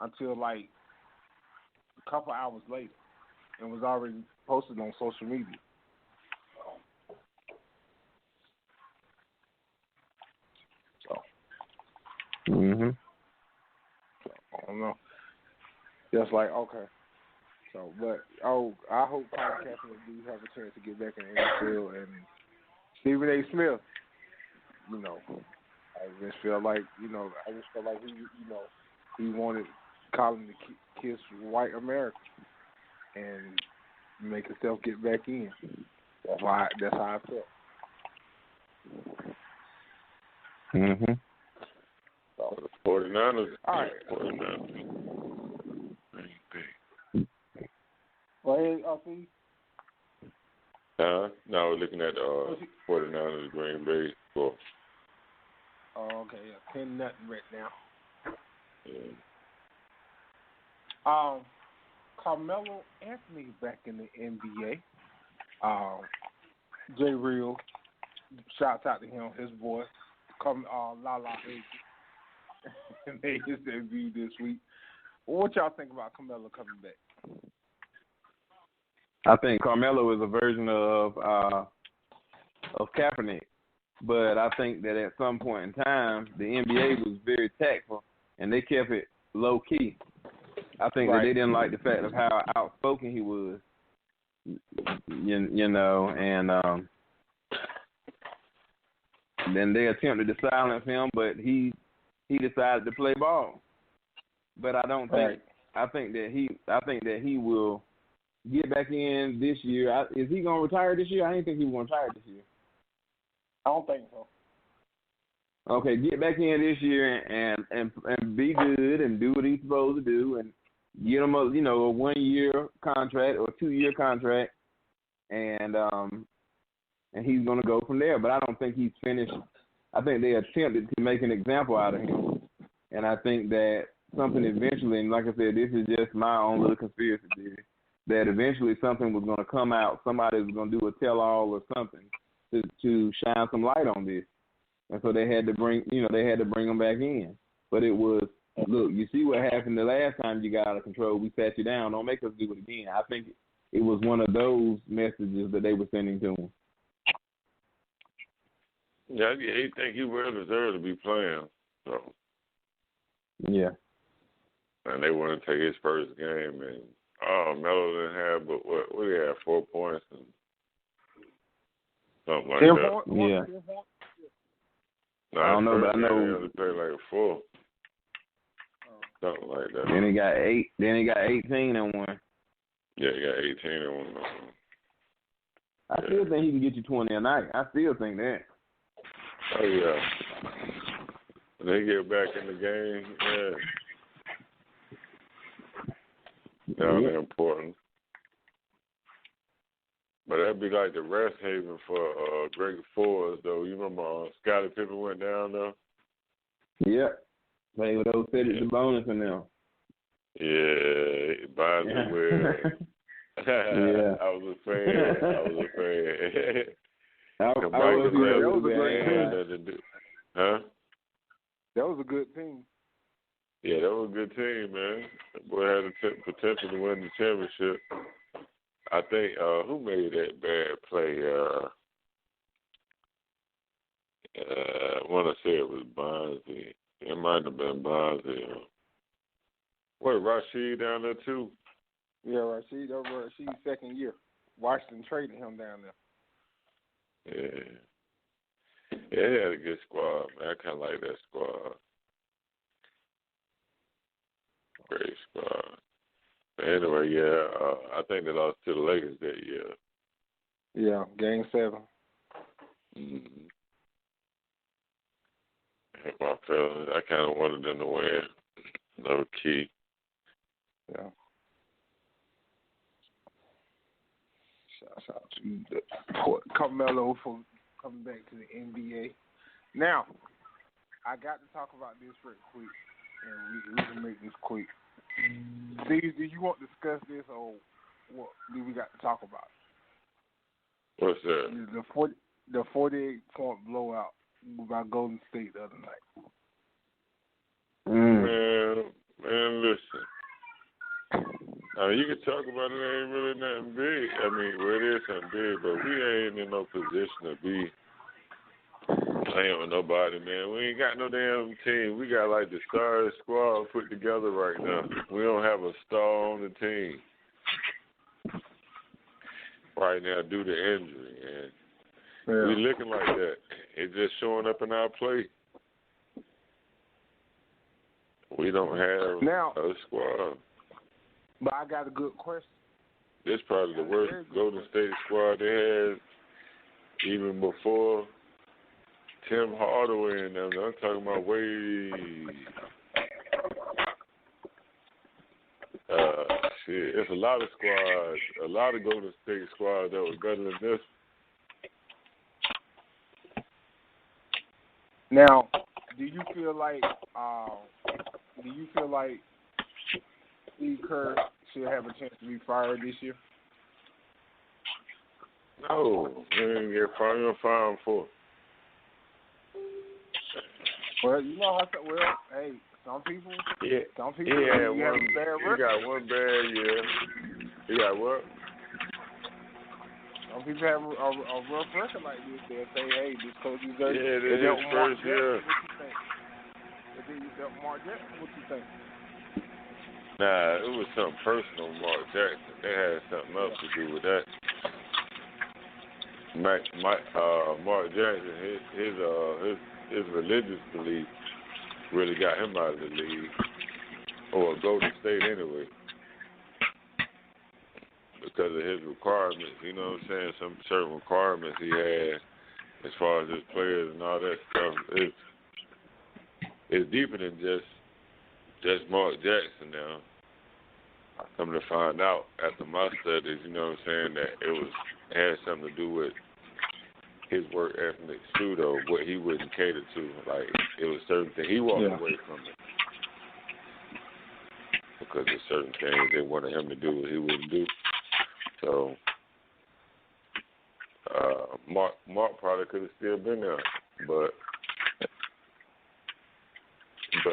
E: until like a couple hours later, and was already posted on social media. So, I don't know. Just like okay. So, but I hope Colin Kaepernick do have a chance to get back in the NFL, and Stephen A. Smith. I just feel like he wanted Colin to kiss white America and make himself get back in. That's how I felt.
D: So, the 49ers.
E: All right.
D: 49ers.
E: Well, hey, see.
D: No, we're looking at 49ers Green Bay score.
E: Oh, okay, 10-0 right now.
D: Yeah.
E: Carmelo Anthony's back in the NBA. J. Real, shouts out to him, his boy, Lala Hazy. Made his debut this week. What y'all think about Carmelo coming back?
C: I think Carmelo is a version of Kaepernick, but I think that at some point in time, the NBA was very tactful and they kept it low key. I think that they didn't like the fact of how outspoken he was, and then they attempted to silence him, but he decided to play ball. But I don't think I think that he will get back in this year. Is he going to retire this year? I didn't think he was going to retire this year.
E: I don't think so.
C: Okay, get back in this year and be good and do what he's supposed to do and get him a 1-year contract or 2-year contract, and he's going to go from there. But I don't think he's finished. I think they attempted to make an example out of him, and I think that something eventually, and like I said, this is just my own little conspiracy theory, that eventually something was going to come out. Somebody was going to do a tell-all or something to shine some light on this, and so they had to bring him back in. But it was, look, you see what happened the last time you got out of control. We sat you down. Don't make us do it again. I think it was one of those messages that they were sending to him.
D: Yeah, he think he well deserved to be playing. So
C: yeah.
D: And they want to take his first game, and Melo didn't have, but what he had, 4 points and something like that.
C: Yeah.
D: No,
C: I don't know, but I know
D: he only played like 4. Something like that.
C: Then he got 8. Then he got 18 and 1.
D: Yeah, he got 18 and 1.
C: I still think he can get you 20 a night. I still think that.
D: Oh yeah. When they get back in the game, they're important. But that'd be like the rest haven for Greg Forbes, though. You remember Scottie Pippen went down there?
C: Yep. Played with those fitted the bonus in them.
D: Yeah, buys the wear.
C: Yeah.
D: I was a fan.
E: That was a great
D: team. Huh?
E: That was a good team.
D: Yeah, that was a good team, man. That boy had the potential to win the championship. I think, who made that bad play? I want to say it was Bonzi. It might have been Bonzi. What, Rashid down there, too?
E: Yeah, Rashid's second year. Washington traded him down there.
D: Yeah. Yeah, they had a good squad, man. I kind of like that squad. Great squad. But anyway, I think they lost to the Lakers that year.
E: Yeah, Game 7.
D: Mm-hmm. My feelings, I kind of wanted them to win. No key.
E: Yeah. Shouts out to Carmelo for coming back to the NBA. Now, I got to talk about this real quick, and we can make this quick. Cees, do you want to discuss this, or what do we got to talk about?
D: What's that?
E: The 48-point blowout by Golden State the other night.
D: Man, listen. I mean, you can talk about it. It ain't really nothing big. I mean, well, it is something big, but we ain't in no position to be playing with nobody, man. We ain't got no damn team. We got like the star squad put together right now. We don't have a star on the team right now due to injury, and we looking like that. It's just showing up in our play. We don't have a squad.
E: But I got a good question.
D: This probably the worst Golden State squad they had even before Tim Hardaway and them. I'm talking about shit. It's a lot of squads, a lot of Golden State squads that was better than this.
E: Now, do you feel like Steve Kerr should have a chance to be fired this year?
D: No, he didn't get fired. You're fired for.
E: Well, you know how. Well, hey, some people.
D: Yeah.
E: Some people.
D: He
E: have a bad record.
D: He got one bad year. He got what?
E: Some people have a rough record like this. They'll say, "Hey, this coach is dirty."
D: Yeah, it is his first year.
E: What you think? If they dealt Mark Jackson, what you think?
D: Nah, it was something personal with Mark Jackson. They had something else to do with that. Mark Jackson, his religious belief really got him out of the league, or Golden State anyway, because of his requirements. You know what I'm saying? Some certain requirements he had as far as his players and all that stuff. It's deeper than just Mark Jackson now. I come to find out after my studies, you know what I'm saying, that it had something to do with his work ethic too, though, what he wouldn't cater to. Like, it was certain things. He walked away from it because there's certain things they wanted him to do that he wouldn't do. So, Mark probably could have still been there, but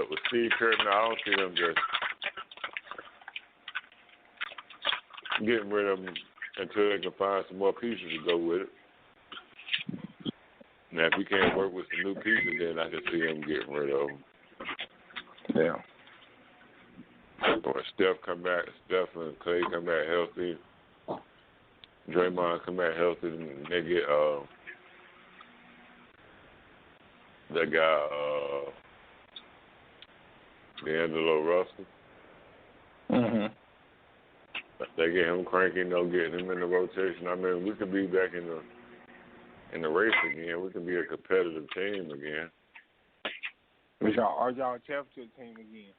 D: with Steve Kerr, now I don't see them just getting rid of him until they can find some more pieces to go with it. Now, if we can't work with some new pieces, then I can see them getting rid of them.
E: Yeah.
D: When Steph and Clay come back healthy, Draymond come back healthy, and they get that guy, D'Angelo Russell.
E: Mm-hmm.
D: They get him cranking, they'll get him in the rotation. I mean, we could be back in the race again. We can be a competitive team again.
E: Are y'all a championship team again?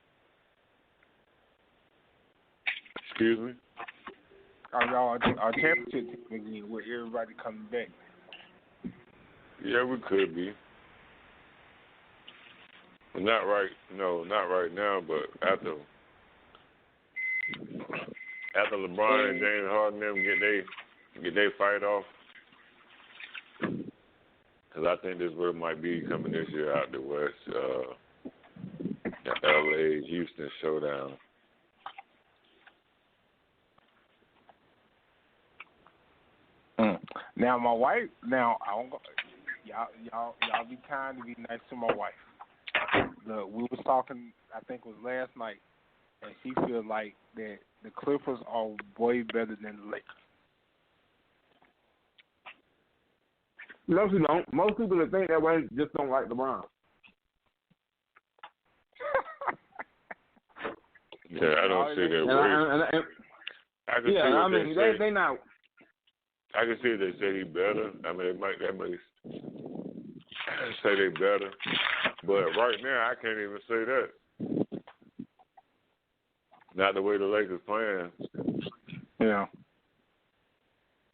D: Excuse me?
E: Are y'all a championship team again with everybody coming back?
D: Yeah, we could be. Not right now, but after LeBron and James Harden and them get they fight off, because I think this word might be coming this year out the West, the LA Houston showdown.
E: Now my wife. Now I don't go. Y'all be kind to be nice to my wife. We was talking, I think it was last night, and she feels like that the Clippers are way better than the Lakers.
C: No, you don't. Most people that think that way just don't like LeBron.
D: Yeah, I don't see that way.
C: They not.
D: I can see they say he better. I mean, that might say they better, but right now I can't even say that. Not the way the Lakers playing.
E: Yeah.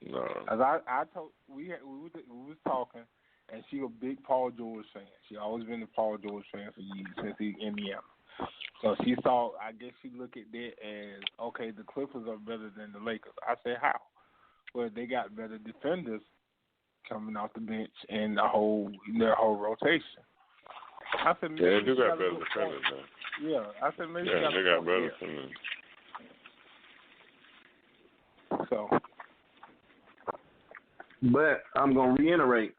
D: No.
E: As I told, we was talking, and she a big Paul George fan. She always been a Paul George fan for years since he's in Indiana. So she saw. I guess she look at that as okay. The Clippers are better than the Lakers. I said how? Well, they got better defenders coming off the bench and their whole rotation. I said maybe
D: they do got better defenders now.
E: Yeah, I said maybe
D: they got better defenders.
E: So.
C: But I'm gonna reiterate.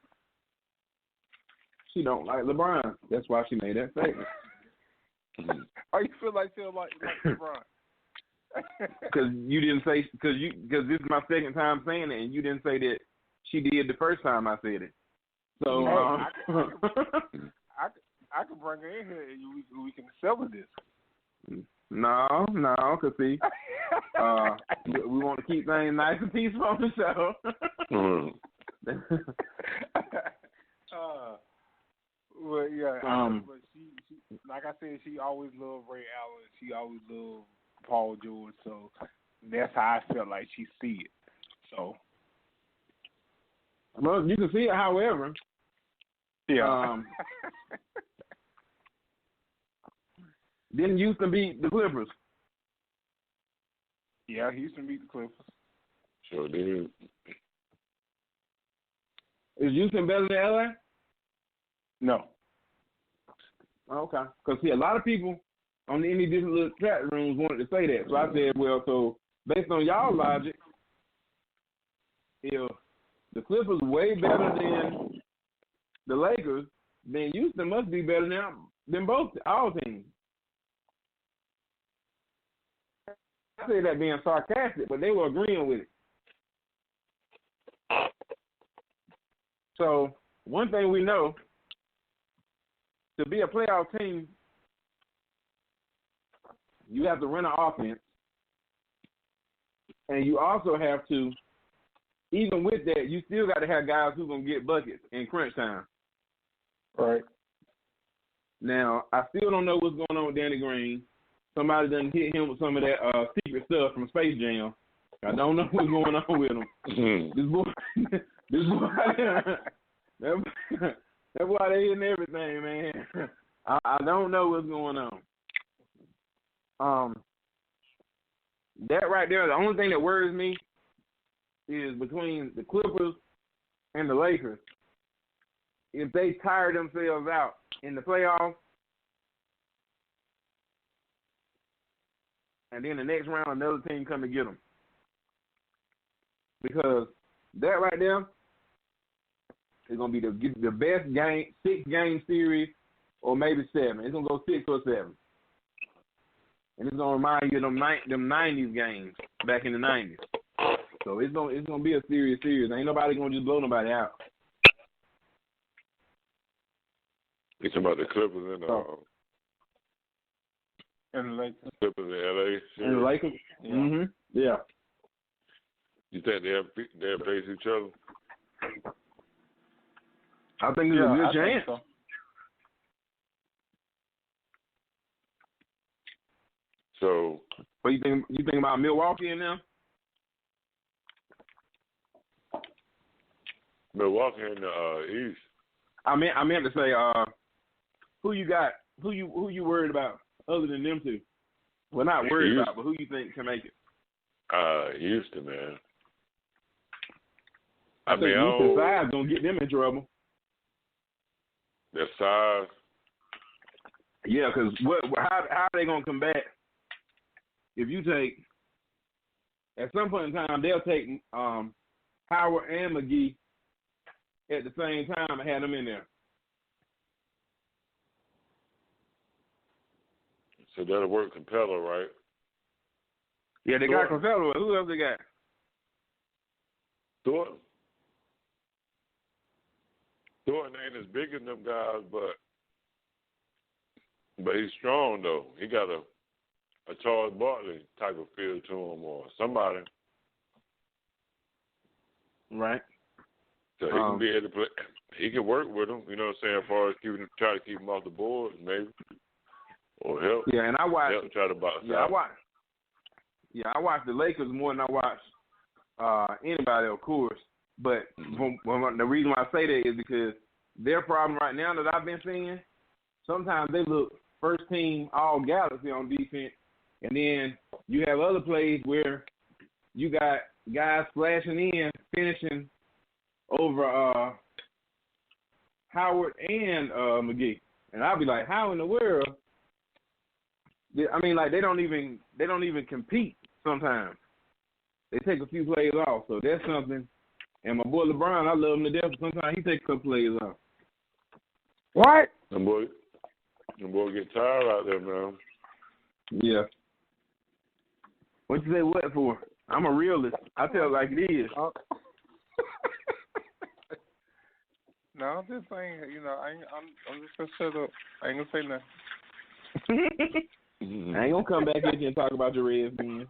C: She don't like LeBron. That's why she made that statement.
E: Oh, you feel like she don't like LeBron?
C: Because you didn't say because this is my second time saying it, and you didn't say that she did the first time I said it. So
E: I could bring her in here and we can settle this.
C: No, because see, we want to keep things nice and peaceful on the show.
E: Well, yeah, but she, like I said, she always loved Ray Allen. She always loved Paul George. So that's how I felt like she see it. So,
C: well, you can see it. However,
E: yeah.
C: Didn't Houston beat the Clippers?
E: Yeah, Houston beat the Clippers.
D: Sure did.
C: Is Houston better than LA?
E: No.
C: Okay. Because, see, a lot of people on any different little chat rooms wanted to say that. So I said, well, so based on y'all logic, if the Clippers way better than the Lakers, then Houston must be better than all teams. I say that being sarcastic, but they were agreeing with it. So one thing we know, to be a playoff team, you have to run an offense, and you also have to, even with that, you still got to have guys who going to get buckets in crunch time.
E: Right.
C: Now, I still don't know what's going on with Danny Green. Somebody done hit him with some of that secret stuff from Space Jam. I don't know what's going on with him. This boy, that's why they hitting everything, man. I don't know what's going on. That right there, the only thing that worries me is between the Clippers and the Lakers. If they tire themselves out in the playoffs, and then the next round another team come to get them. Because that right there is going to be the best game, 6-game series, or maybe 7. It's going to go 6 or 7. And it's going to remind you of them 90s games back in the 90s. So it's going to be a serious series. Ain't nobody going to just blow nobody out.
D: You talking about the Clippers
E: and the Lakers.
D: Clippers in LA.
C: And the Lakers?
E: Yeah.
C: Mm-hmm. Yeah.
D: You think they'll face each other?
C: I think there's a good chance.
E: So.
D: So
C: what you think about Milwaukee in there?
D: Milwaukee in the East.
C: I meant to say who you got, who you worried about other than them two? Well, not worried about, but who you think can make it?
D: Houston, man.
C: I think Houston size gonna get them in trouble.
D: Their size.
C: Yeah, because how are they gonna combat? If you take, at some point in time, they'll take Howard and McGee at the same time and have them in there.
D: So that'll work Capella, right?
C: Yeah, they got Capella. Who else they got?
D: Thornton ain't as big as them guys, but he's strong though. He got a Charles Barkley type of feel to him, or somebody.
C: Right.
D: So he can be able to play. He can work with him. You know what I'm saying? As far as try to keep him off the board, maybe, or help.
C: Yeah, and I watched.
D: Help try to box
C: Yeah,
D: out.
C: Yeah, I watch the Lakers more than I watch anybody, of course. But the reason why I say that is because their problem right now that I've been seeing, sometimes they look first team all galaxy on defense, and then you have other plays where you got guys splashing in, finishing over Howard and McGee. And I'll be like, how in the world? I mean, like they don't even compete sometimes. They take a few plays off, so that's something. And my boy LeBron, I love him to death. But sometimes he takes a couple plays off.
E: What?
D: The boy get tired out there, man.
C: Yeah. What you say what for? I'm a realist. I tell it like it is.
E: No, I'm just saying, I'm just gonna shut up. I ain't gonna say nothing.
C: I ain't gonna come back at you and talk about your Redskins.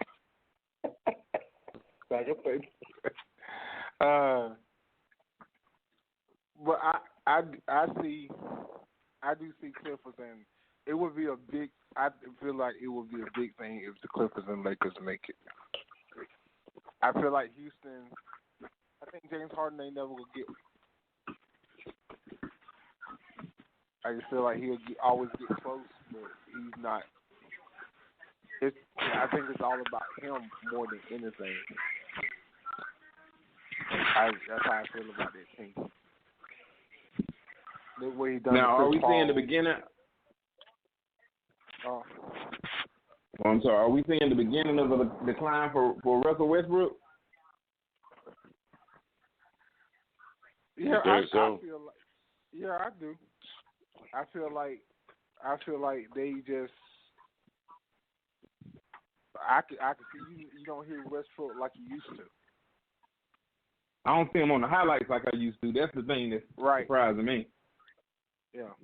E: But I do see Clippers, and it would be a big. I feel like it would be a big thing if the Clippers and Lakers make it. I feel like Houston. I think James Harden ain't never gonna get. I just feel like he'll always get close, but he's not. I think it's all about him more than anything. That's how I feel about that team. The way he done
C: now, are we
E: Paul,
C: seeing the beginning? I'm sorry. Are we seeing the beginning of a decline for Russell Westbrook?
E: Yeah, I feel like. Yeah, I do. I feel like they just. I can see you don't hear Westbrook like you used to.
C: I don't see him on the highlights like I used to. That's the thing that's surprising me.
E: Yeah.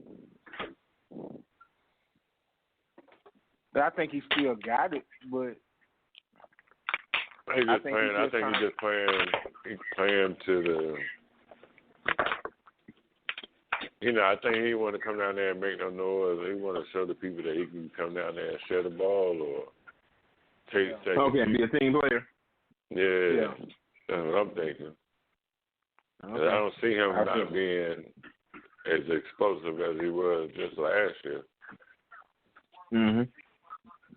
E: I think he still got it, but
D: I think he's just playing to the. I think he want to come down there and make no noise. He want to show the people that he can come down there and share the ball or take.
C: Okay, be a team player.
D: Yeah. That's what I'm thinking. Okay. I don't see him not being as explosive as he was just last year.
C: Mhm.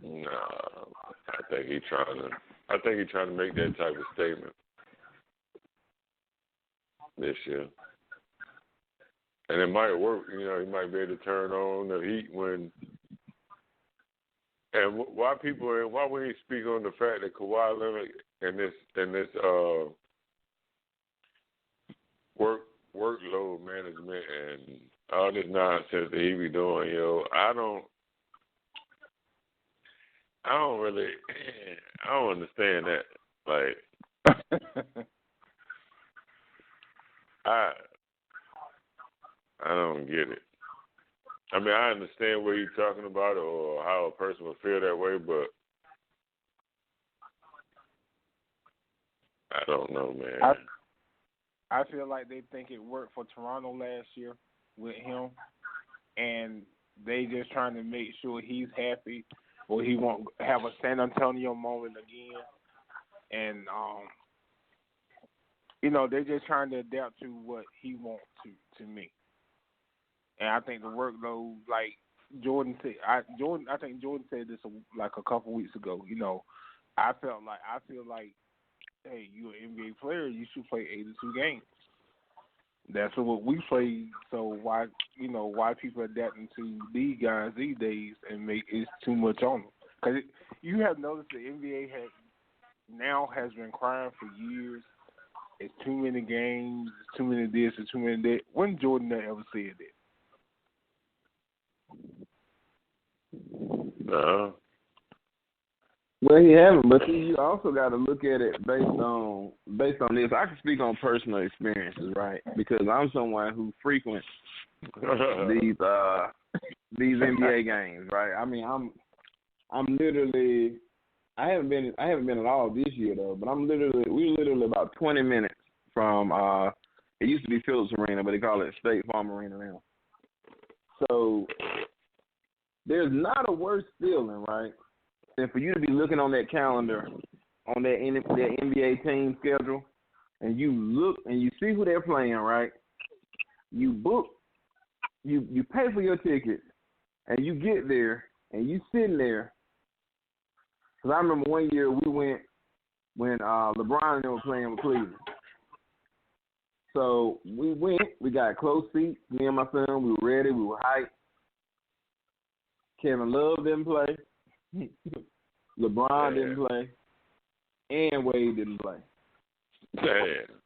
D: No, I think he's trying to make that type of statement this year, and it might work. He might be able to turn on the heat when. And why when he speak on the fact that Kawhi Leonard and this workload management and all this nonsense that he be doing, I don't understand that. Like, I don't get it. I mean, I understand what you're talking about or how a person would feel that way, but I don't know, man.
E: I feel like they think it worked for Toronto last year with him, and they just trying to make sure he's happy or he won't have a San Antonio moment again. And, they're just trying to adapt to what he wants to me. And I think the workload, like Jordan said, I think Jordan said this like a couple weeks ago. I feel like, hey, you're an NBA player, you should play 82 games. That's what we play. So why people adapting to these guys these days and make it's too much on them? Because you have noticed the NBA has been crying for years. It's too many games. It's too many this. It's too many that. When Jordan ever said that?
D: No.
C: Well, he haven't, but you also got to look at it based on this. I can speak on personal experiences, right? Because I'm someone who frequents these NBA games, right? I mean, I'm literally. I haven't been at all this year though, but we're literally about 20 minutes from. It used to be Phillips Arena, but they call it State Farm Arena now. So there's not a worse feeling, right, and for you to be looking on that calendar, on that NBA team schedule, and you look and you see who they're playing, right? You book, you pay for your tickets, and you get there, and you sitting there. Because I remember one year we went when LeBron and they were playing with Cleveland. So we went, we got close seats, me and my son, we were ready, we were hyped. Kevin Love didn't play. LeBron didn't play. And Wade didn't play.
D: Damn.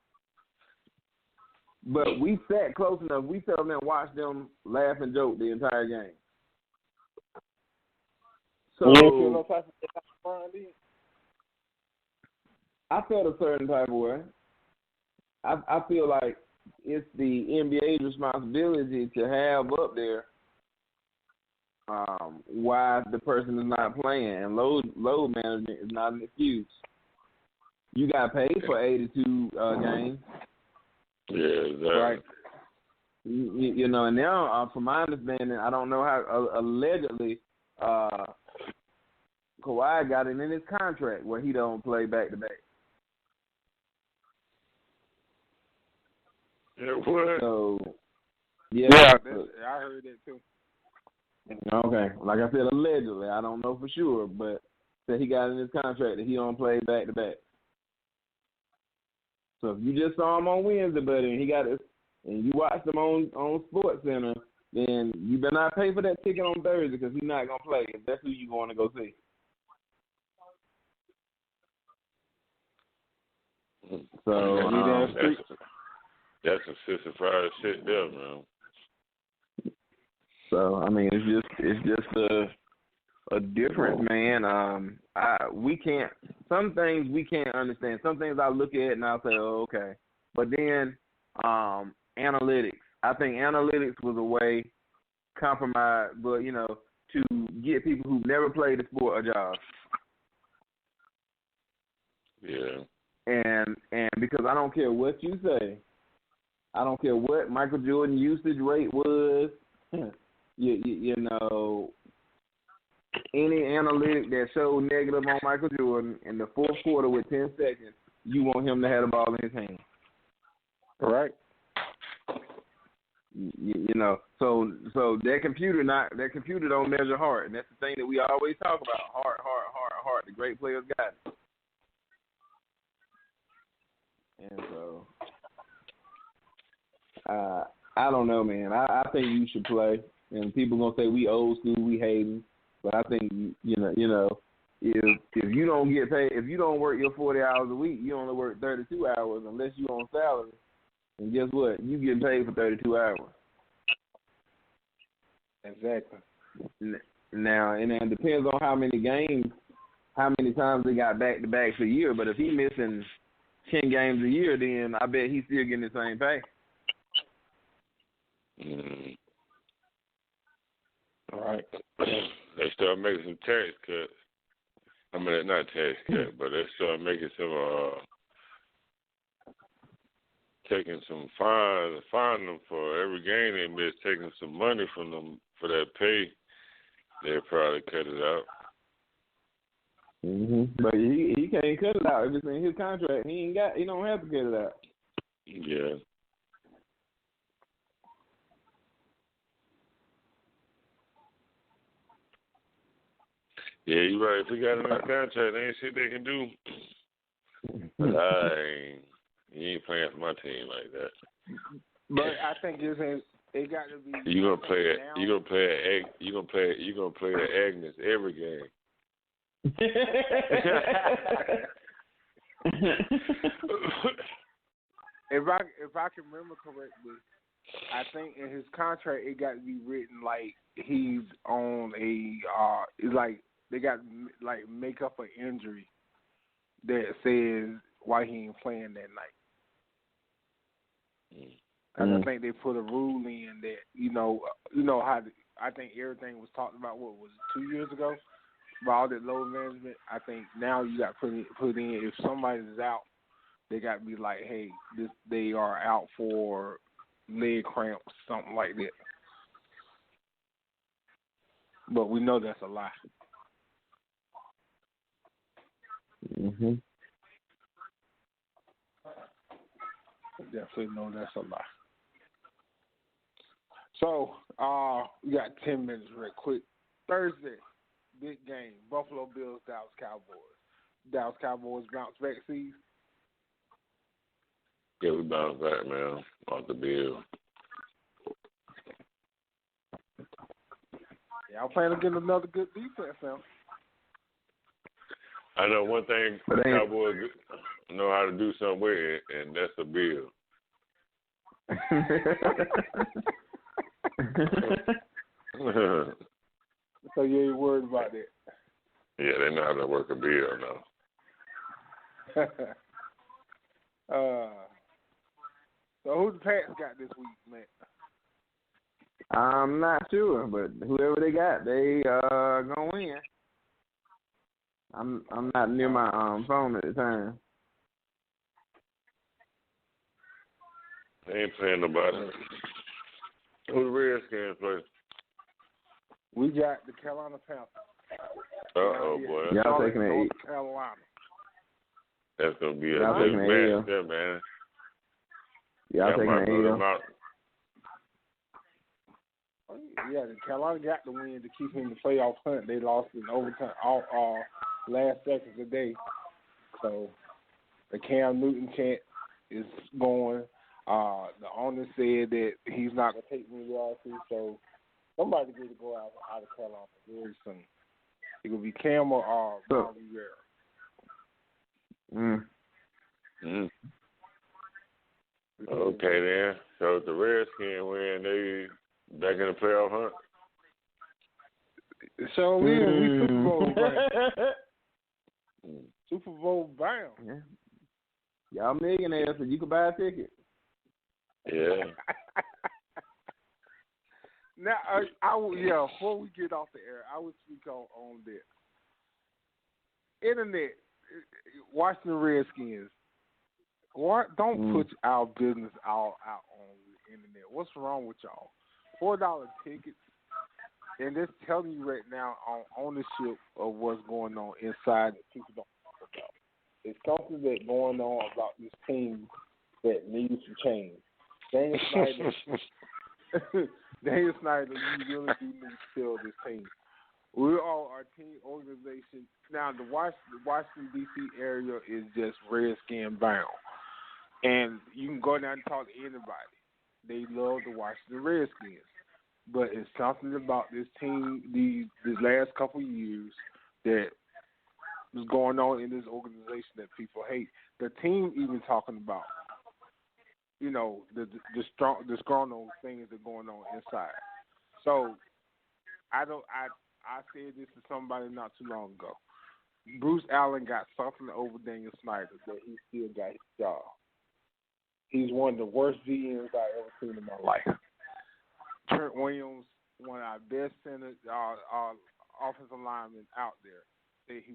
C: But we sat close enough. We sat there and watched them laugh and joke the entire game. So I felt a certain type of way. I feel like it's the NBA's responsibility to have up there why the person is not playing, and load management is not an excuse. You got paid for 82 games.
D: Yeah, exactly.
C: Right. You know, and now, from my understanding, I don't know how, allegedly, Kawhi got it in his contract where he don't play back-to-back.
D: Yeah, what?
C: So, yeah
E: I heard that too.
C: Okay, like I said, allegedly, I don't know for sure, but that he got in his contract that he don't play back-to-back. So if you just saw him on Wednesday, buddy, and he got it, and you watched him on Sports Center, then you better not pay for that ticket on Thursday because he's not gonna play. If that's who you going to go see. So
D: that's some sissified shit there, man.
C: So I mean, it's just a difference, man. We can't. Some things we can't understand. Some things I look at and I'll say, oh, okay. But then analytics. I think analytics was a way compromise, but to get people who've never played the sport a job.
D: Yeah.
C: And because I don't care what you say, I don't care what Michael Jordan usage rate was. you know, any analytic that showed negative on Michael Jordan in the fourth quarter with 10 seconds, you want him to have the ball in his hand.
E: Right.
C: You know, so that computer don't measure heart, and that's the thing that we always talk about. Heart. The great players got it. And so, I don't know, man. I think you should play. And people gonna say we old school, we hating, but I think you know if you don't get paid, if you don't work your 40 hours a week, you only work 32 hours unless you on salary. And guess what? You getting paid for 32 hours.
E: Exactly.
C: Now, and it depends on how many games, how many times they got back-to-backs a year. But if he missing 10 games a year, then I bet he's still getting the same pay.
D: Mm.
E: All right.
D: They start making some tax cuts. I mean, not tax cuts, but they start making some, taking some fines, fining them for every game they miss, taking some money from them for that pay. They'll probably cut it out.
C: But he can't cut it out. If it's in his contract, he don't have to cut it out.
D: Yeah. Yeah, you're right. If he got it in his contract, there ain't shit they can do. But he ain't playing for my team like that.
E: But I think it got to be.
D: You gonna play at Agnes every game.
E: If I can remember correctly, I think in his contract it got to be written like he's on a it's like they got like make up an injury that says why he ain't playing that night. And I think they put a rule in that you know how I think everything was talked about. What was it, 2 years ago? About all that load management. I think now you got put in if somebody's out, they got to be like, hey, they are out for leg cramps, something like that. But we know that's a lie.
C: Mhm.
E: Definitely know that's a lie. So, we got 10 minutes real quick. Thursday, big game. Buffalo Bills, Dallas Cowboys. Dallas Cowboys bounce back, Cees.
D: Yeah, we bounce back, man, off the Bills.
E: Y'all plan to get another good defense now.
D: I know one thing the Cowboys know how to do something with it, and that's the Bills.
E: So you ain't worried about that?
D: Yeah, they know how to work a bill now.
E: So who the Pats got this week, man?
C: I'm not sure, but whoever they got, they gonna win. I'm not near my phone at the time.
D: They ain't playing nobody. Who the Redskins play?
E: We got the Carolina Panthers.
D: Boy.
C: Y'all taking an 8.
E: Carolina.
D: That's gonna be a
C: Y'all
D: good
C: taking an
D: match there, man.
C: Y'all taking an 8.
E: Yeah, the Carolina got the win to keep him in the playoff hunt. They lost in overtime, all last seconds of the day. So the Cam Newton chant is going. The owner said that he's not going to take me losses, so somebody going to go out of Carolina very soon. It will be Cam or Ron Rivera.
D: Okay, then. So if the Redskins win, they back in the playoff hunt?
E: So we Super Bowl bound. Super Bowl bound.
C: Yeah. Y'all millionaires, so you can buy a ticket.
D: Yeah.
E: Now, before we get off the air, I would speak on this. Internet, Washington Redskins. Don't put our business all out on the internet. What's wrong with y'all? $4 tickets, and it's telling you right now on ownership of what's going on inside that people don't know about. It's something that's going on about this team that needs to change. Daniel Snyder, you really do need to fill this team. We are our team organization. Now, the Washington, D.C. area is just Redskin bound. And you can go down and talk to anybody. They love the Washington Redskins. But it's something about this team these last couple of years that is going on in this organization that people hate. The team even talking about, the disgruntled things that are going on inside. So I said this to somebody not too long ago. Bruce Allen got something over Daniel Snyder that he still got his job. He's one of the worst GMs I've ever seen in my life. Trent Williams, one of our best center offensive linemen out there, said he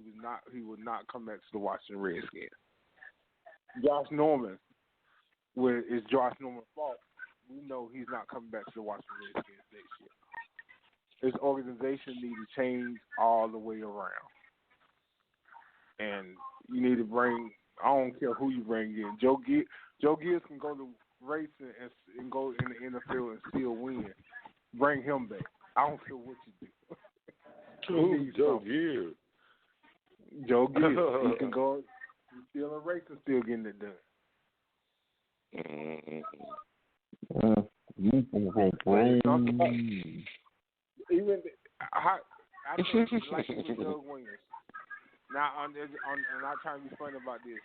E: would not come back to the Washington Redskins. Josh Norman, where it's Josh Norman's fault, we know he's not coming back to the Washington Redskins next year. This organization needs to change all the way around. And you need to bring, I don't care who you bring in. Joe Gibbs can go to racing and go in the NFL and still win. Bring him back. I don't care what you do.
D: Joe Gibbs.
E: Joe Gibbs. He can go, he's still in racing, still getting it done. Even I think like with Doug Williams. Now, I'm not trying to be funny about this.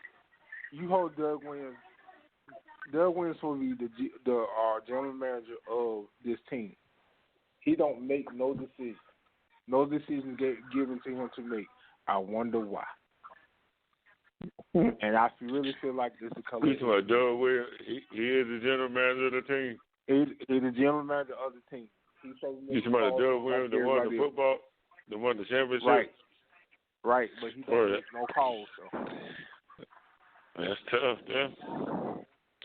E: You hold Doug Williams. Doug Williams will be the general manager of this team. He don't make no decisions. No decisions get given to him to make. I wonder why. And I really feel like this is color.
D: You talking about Doug Williams? He is the general manager of the team.
E: He's the general manager of the team. You talking about
D: Doug Williams, the one the football, the one the championship?
E: Right, but he don't make no calls. So.
D: That's tough, man.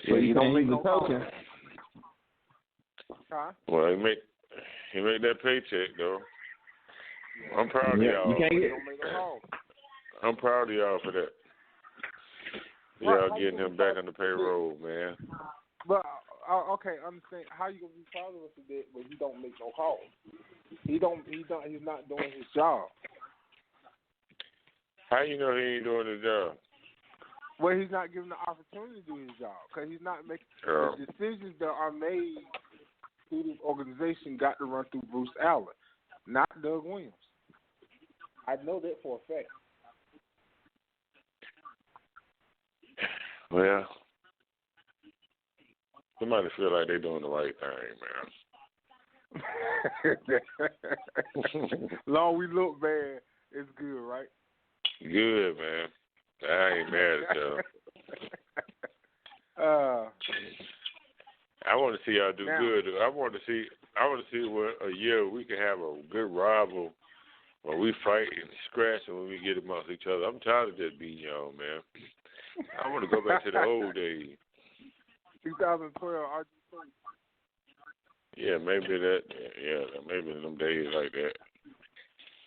E: Yeah, he don't make no calls. Huh?
D: Well, he make that paycheck though. Yeah. I'm proud of y'all.
E: He don't make no calls.
D: I'm proud of y'all for that. Y'all getting him back on the payroll, man.
E: But okay, understand how you gonna be following to that, but he don't make no calls. He's not doing his job.
D: How you know he ain't doing his job?
E: Well, he's not given the opportunity to do his job because he's not making the decisions that are made through this organization. Got to run through Bruce Allen, not Doug Williams. I know that for a fact.
D: Well, somebody feel like they're doing the right thing, man.
E: Long we look bad, it's good, right?
D: Good, man. I ain't mad at y'all. I want to see y'all do good. I want to see what a year we can have a good rival where we fight and scratching when we get amongst each other. I'm tired of just being y'all, man. I want to go back to the old days.
E: 2012, RG3.
D: Yeah, maybe that. Yeah, maybe them days like that.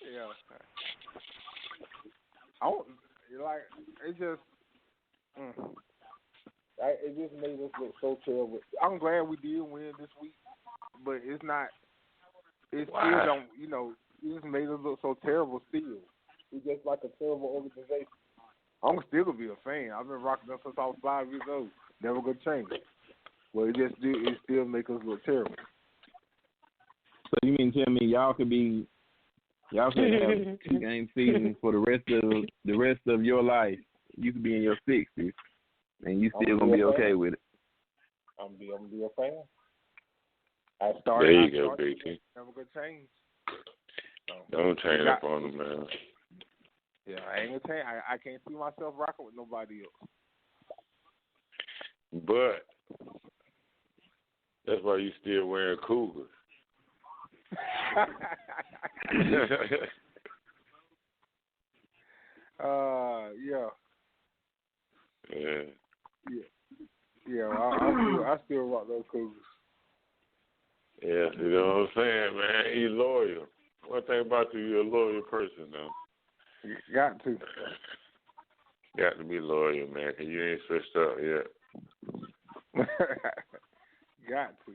E: Yeah. It just made us look so terrible. I'm glad we did win this week, but it's not. It still don't. It just made us look so terrible. Still, we just like a terrible organization. I'm still gonna be a fan. I've been rocking them since I was 5 years old. Never gonna change. Well, it still make us look terrible.
C: So you mean tell me y'all could have 2-game season for the rest of your life? You could be in your 60s, and you still gonna be okay with it.
E: I'm gonna be a fan.
D: There you go, BigT.
E: Never gonna change.
D: Don't change up on them, man.
E: Yeah, I ain't gonna change. I can't see myself rocking with nobody else.
D: But that's why you still wearing Cougars.
E: Yeah. I still rock those Cougars.
D: Yeah, you know what I'm saying, man. You loyal. One thing about you're a loyal person, though.
E: You got to.
D: Got to be loyal, man, because you ain't switched up yet.
E: Got to.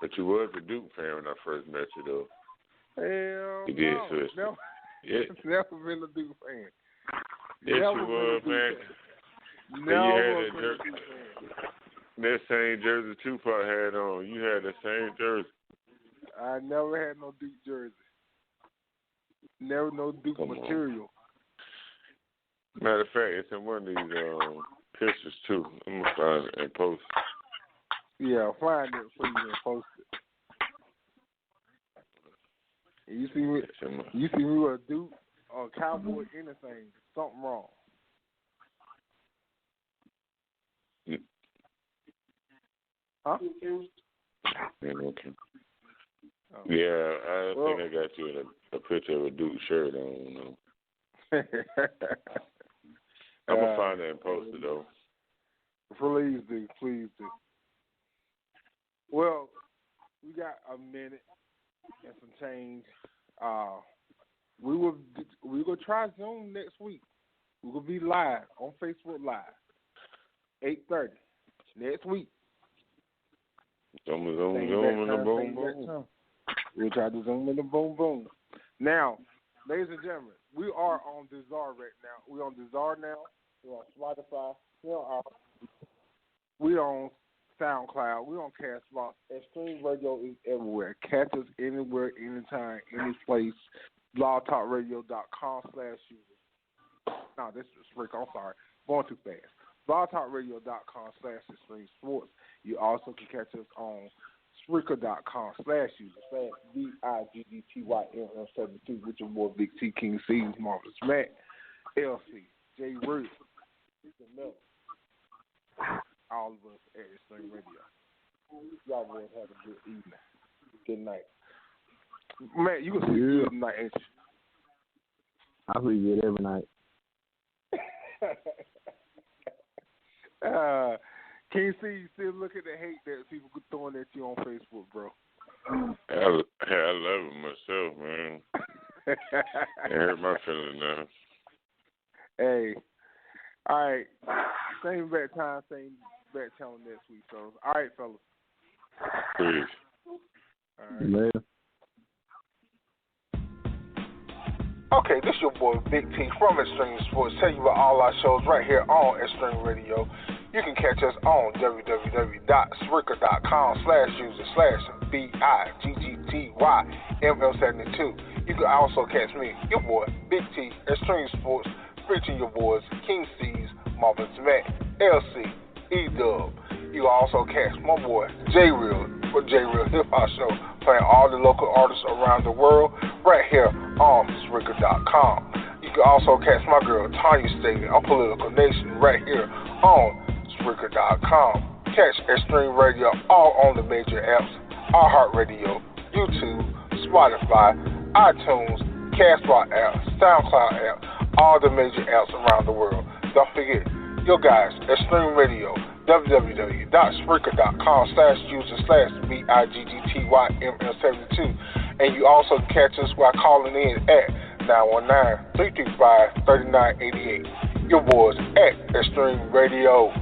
D: But you was a Duke fan when I first met you, though.
E: Hell
D: you did
E: no.
D: switch.
E: Never been a Duke fan.
D: Yes, you was, man.
E: Never been a Duke fan.
D: That same jersey Tupac had on. You had the same jersey.
E: I never had no Duke jersey. Never no Duke material.
D: Matter of fact, it's in one of these pictures, too. I'm going to find it and post it.
E: Yeah, find it so you can post it. And you see me with a Duke or a Cowboy, anything, something wrong. Huh?
D: Yeah, okay. Yeah, I think I got you in a picture of a Duke shirt on. I'm going to find that and post it, though.
E: Please do. Well, we got a minute and some change. We will try Zoom next week. We will be live on Facebook Live, 8:30 next week.
D: Zoom, and the boom, boom.
E: We'll try to Zoom and the boom, boom. Now, ladies and gentlemen, we are on Desire right now. We're on Desire now. We're on Spotify. We're on SoundCloud. We're on Castbox. Extreme Radio is everywhere. Catch us anywhere, anytime, any place. blogtalkradio.com/user. No, this is Rick. I'm sorry. Going too fast. blogtalkradio.com/extremesports. You also can catch us on Spreaker.com/user. BigTym72 with your boy Big T, King Cees, Marvelous Matt, LC, J. Root, Miller. All of us at Extreme Radio. Y'all boys have a good evening. Good night. Man, you can sleep good tonight, ain't you?
C: I sleep good every night.
E: King C, you still look at the hate that people throwing at you on Facebook, bro.
D: I love it myself, man. It hurt my feelings now.
E: Hey, all right. Same bat time, same bat channel next week. So, all right, fellas.
D: Peace.
E: All right.
C: Later.
B: Okay, this your boy Big T from Extreme Sports. Tell you about all our shows right here on Extreme Radio. You can catch us on www.spreaker.com/BigTyML72. You can also catch me, your boy Big T, Extreme Sports, featuring your boys King Cees, Marvin Smith, LC, E-Dub. You can also catch my boy J-Real for J-Real Hip Hop Show, playing all the local artists around the world right here on Spreaker.com. You can also catch my girl Tanya Staley on Political Nation right here on Spreaker.com. Catch Extreme Radio all on the major apps: iHeartRadio, YouTube, Spotify, iTunes, Castbox app, SoundCloud app, all the major apps around the world. Don't forget, your guys, Extreme Radio, www.spreaker.com/user/BIGGTYML72. And you also can catch us by calling in at 919-335-3988. Your boys at Extreme Radio.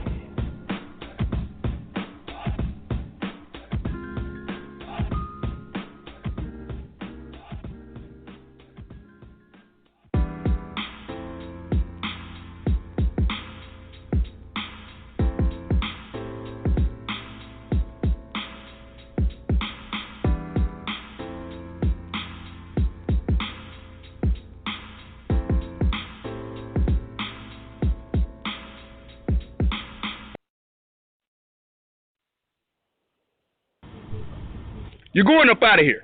F: You're going up out of here.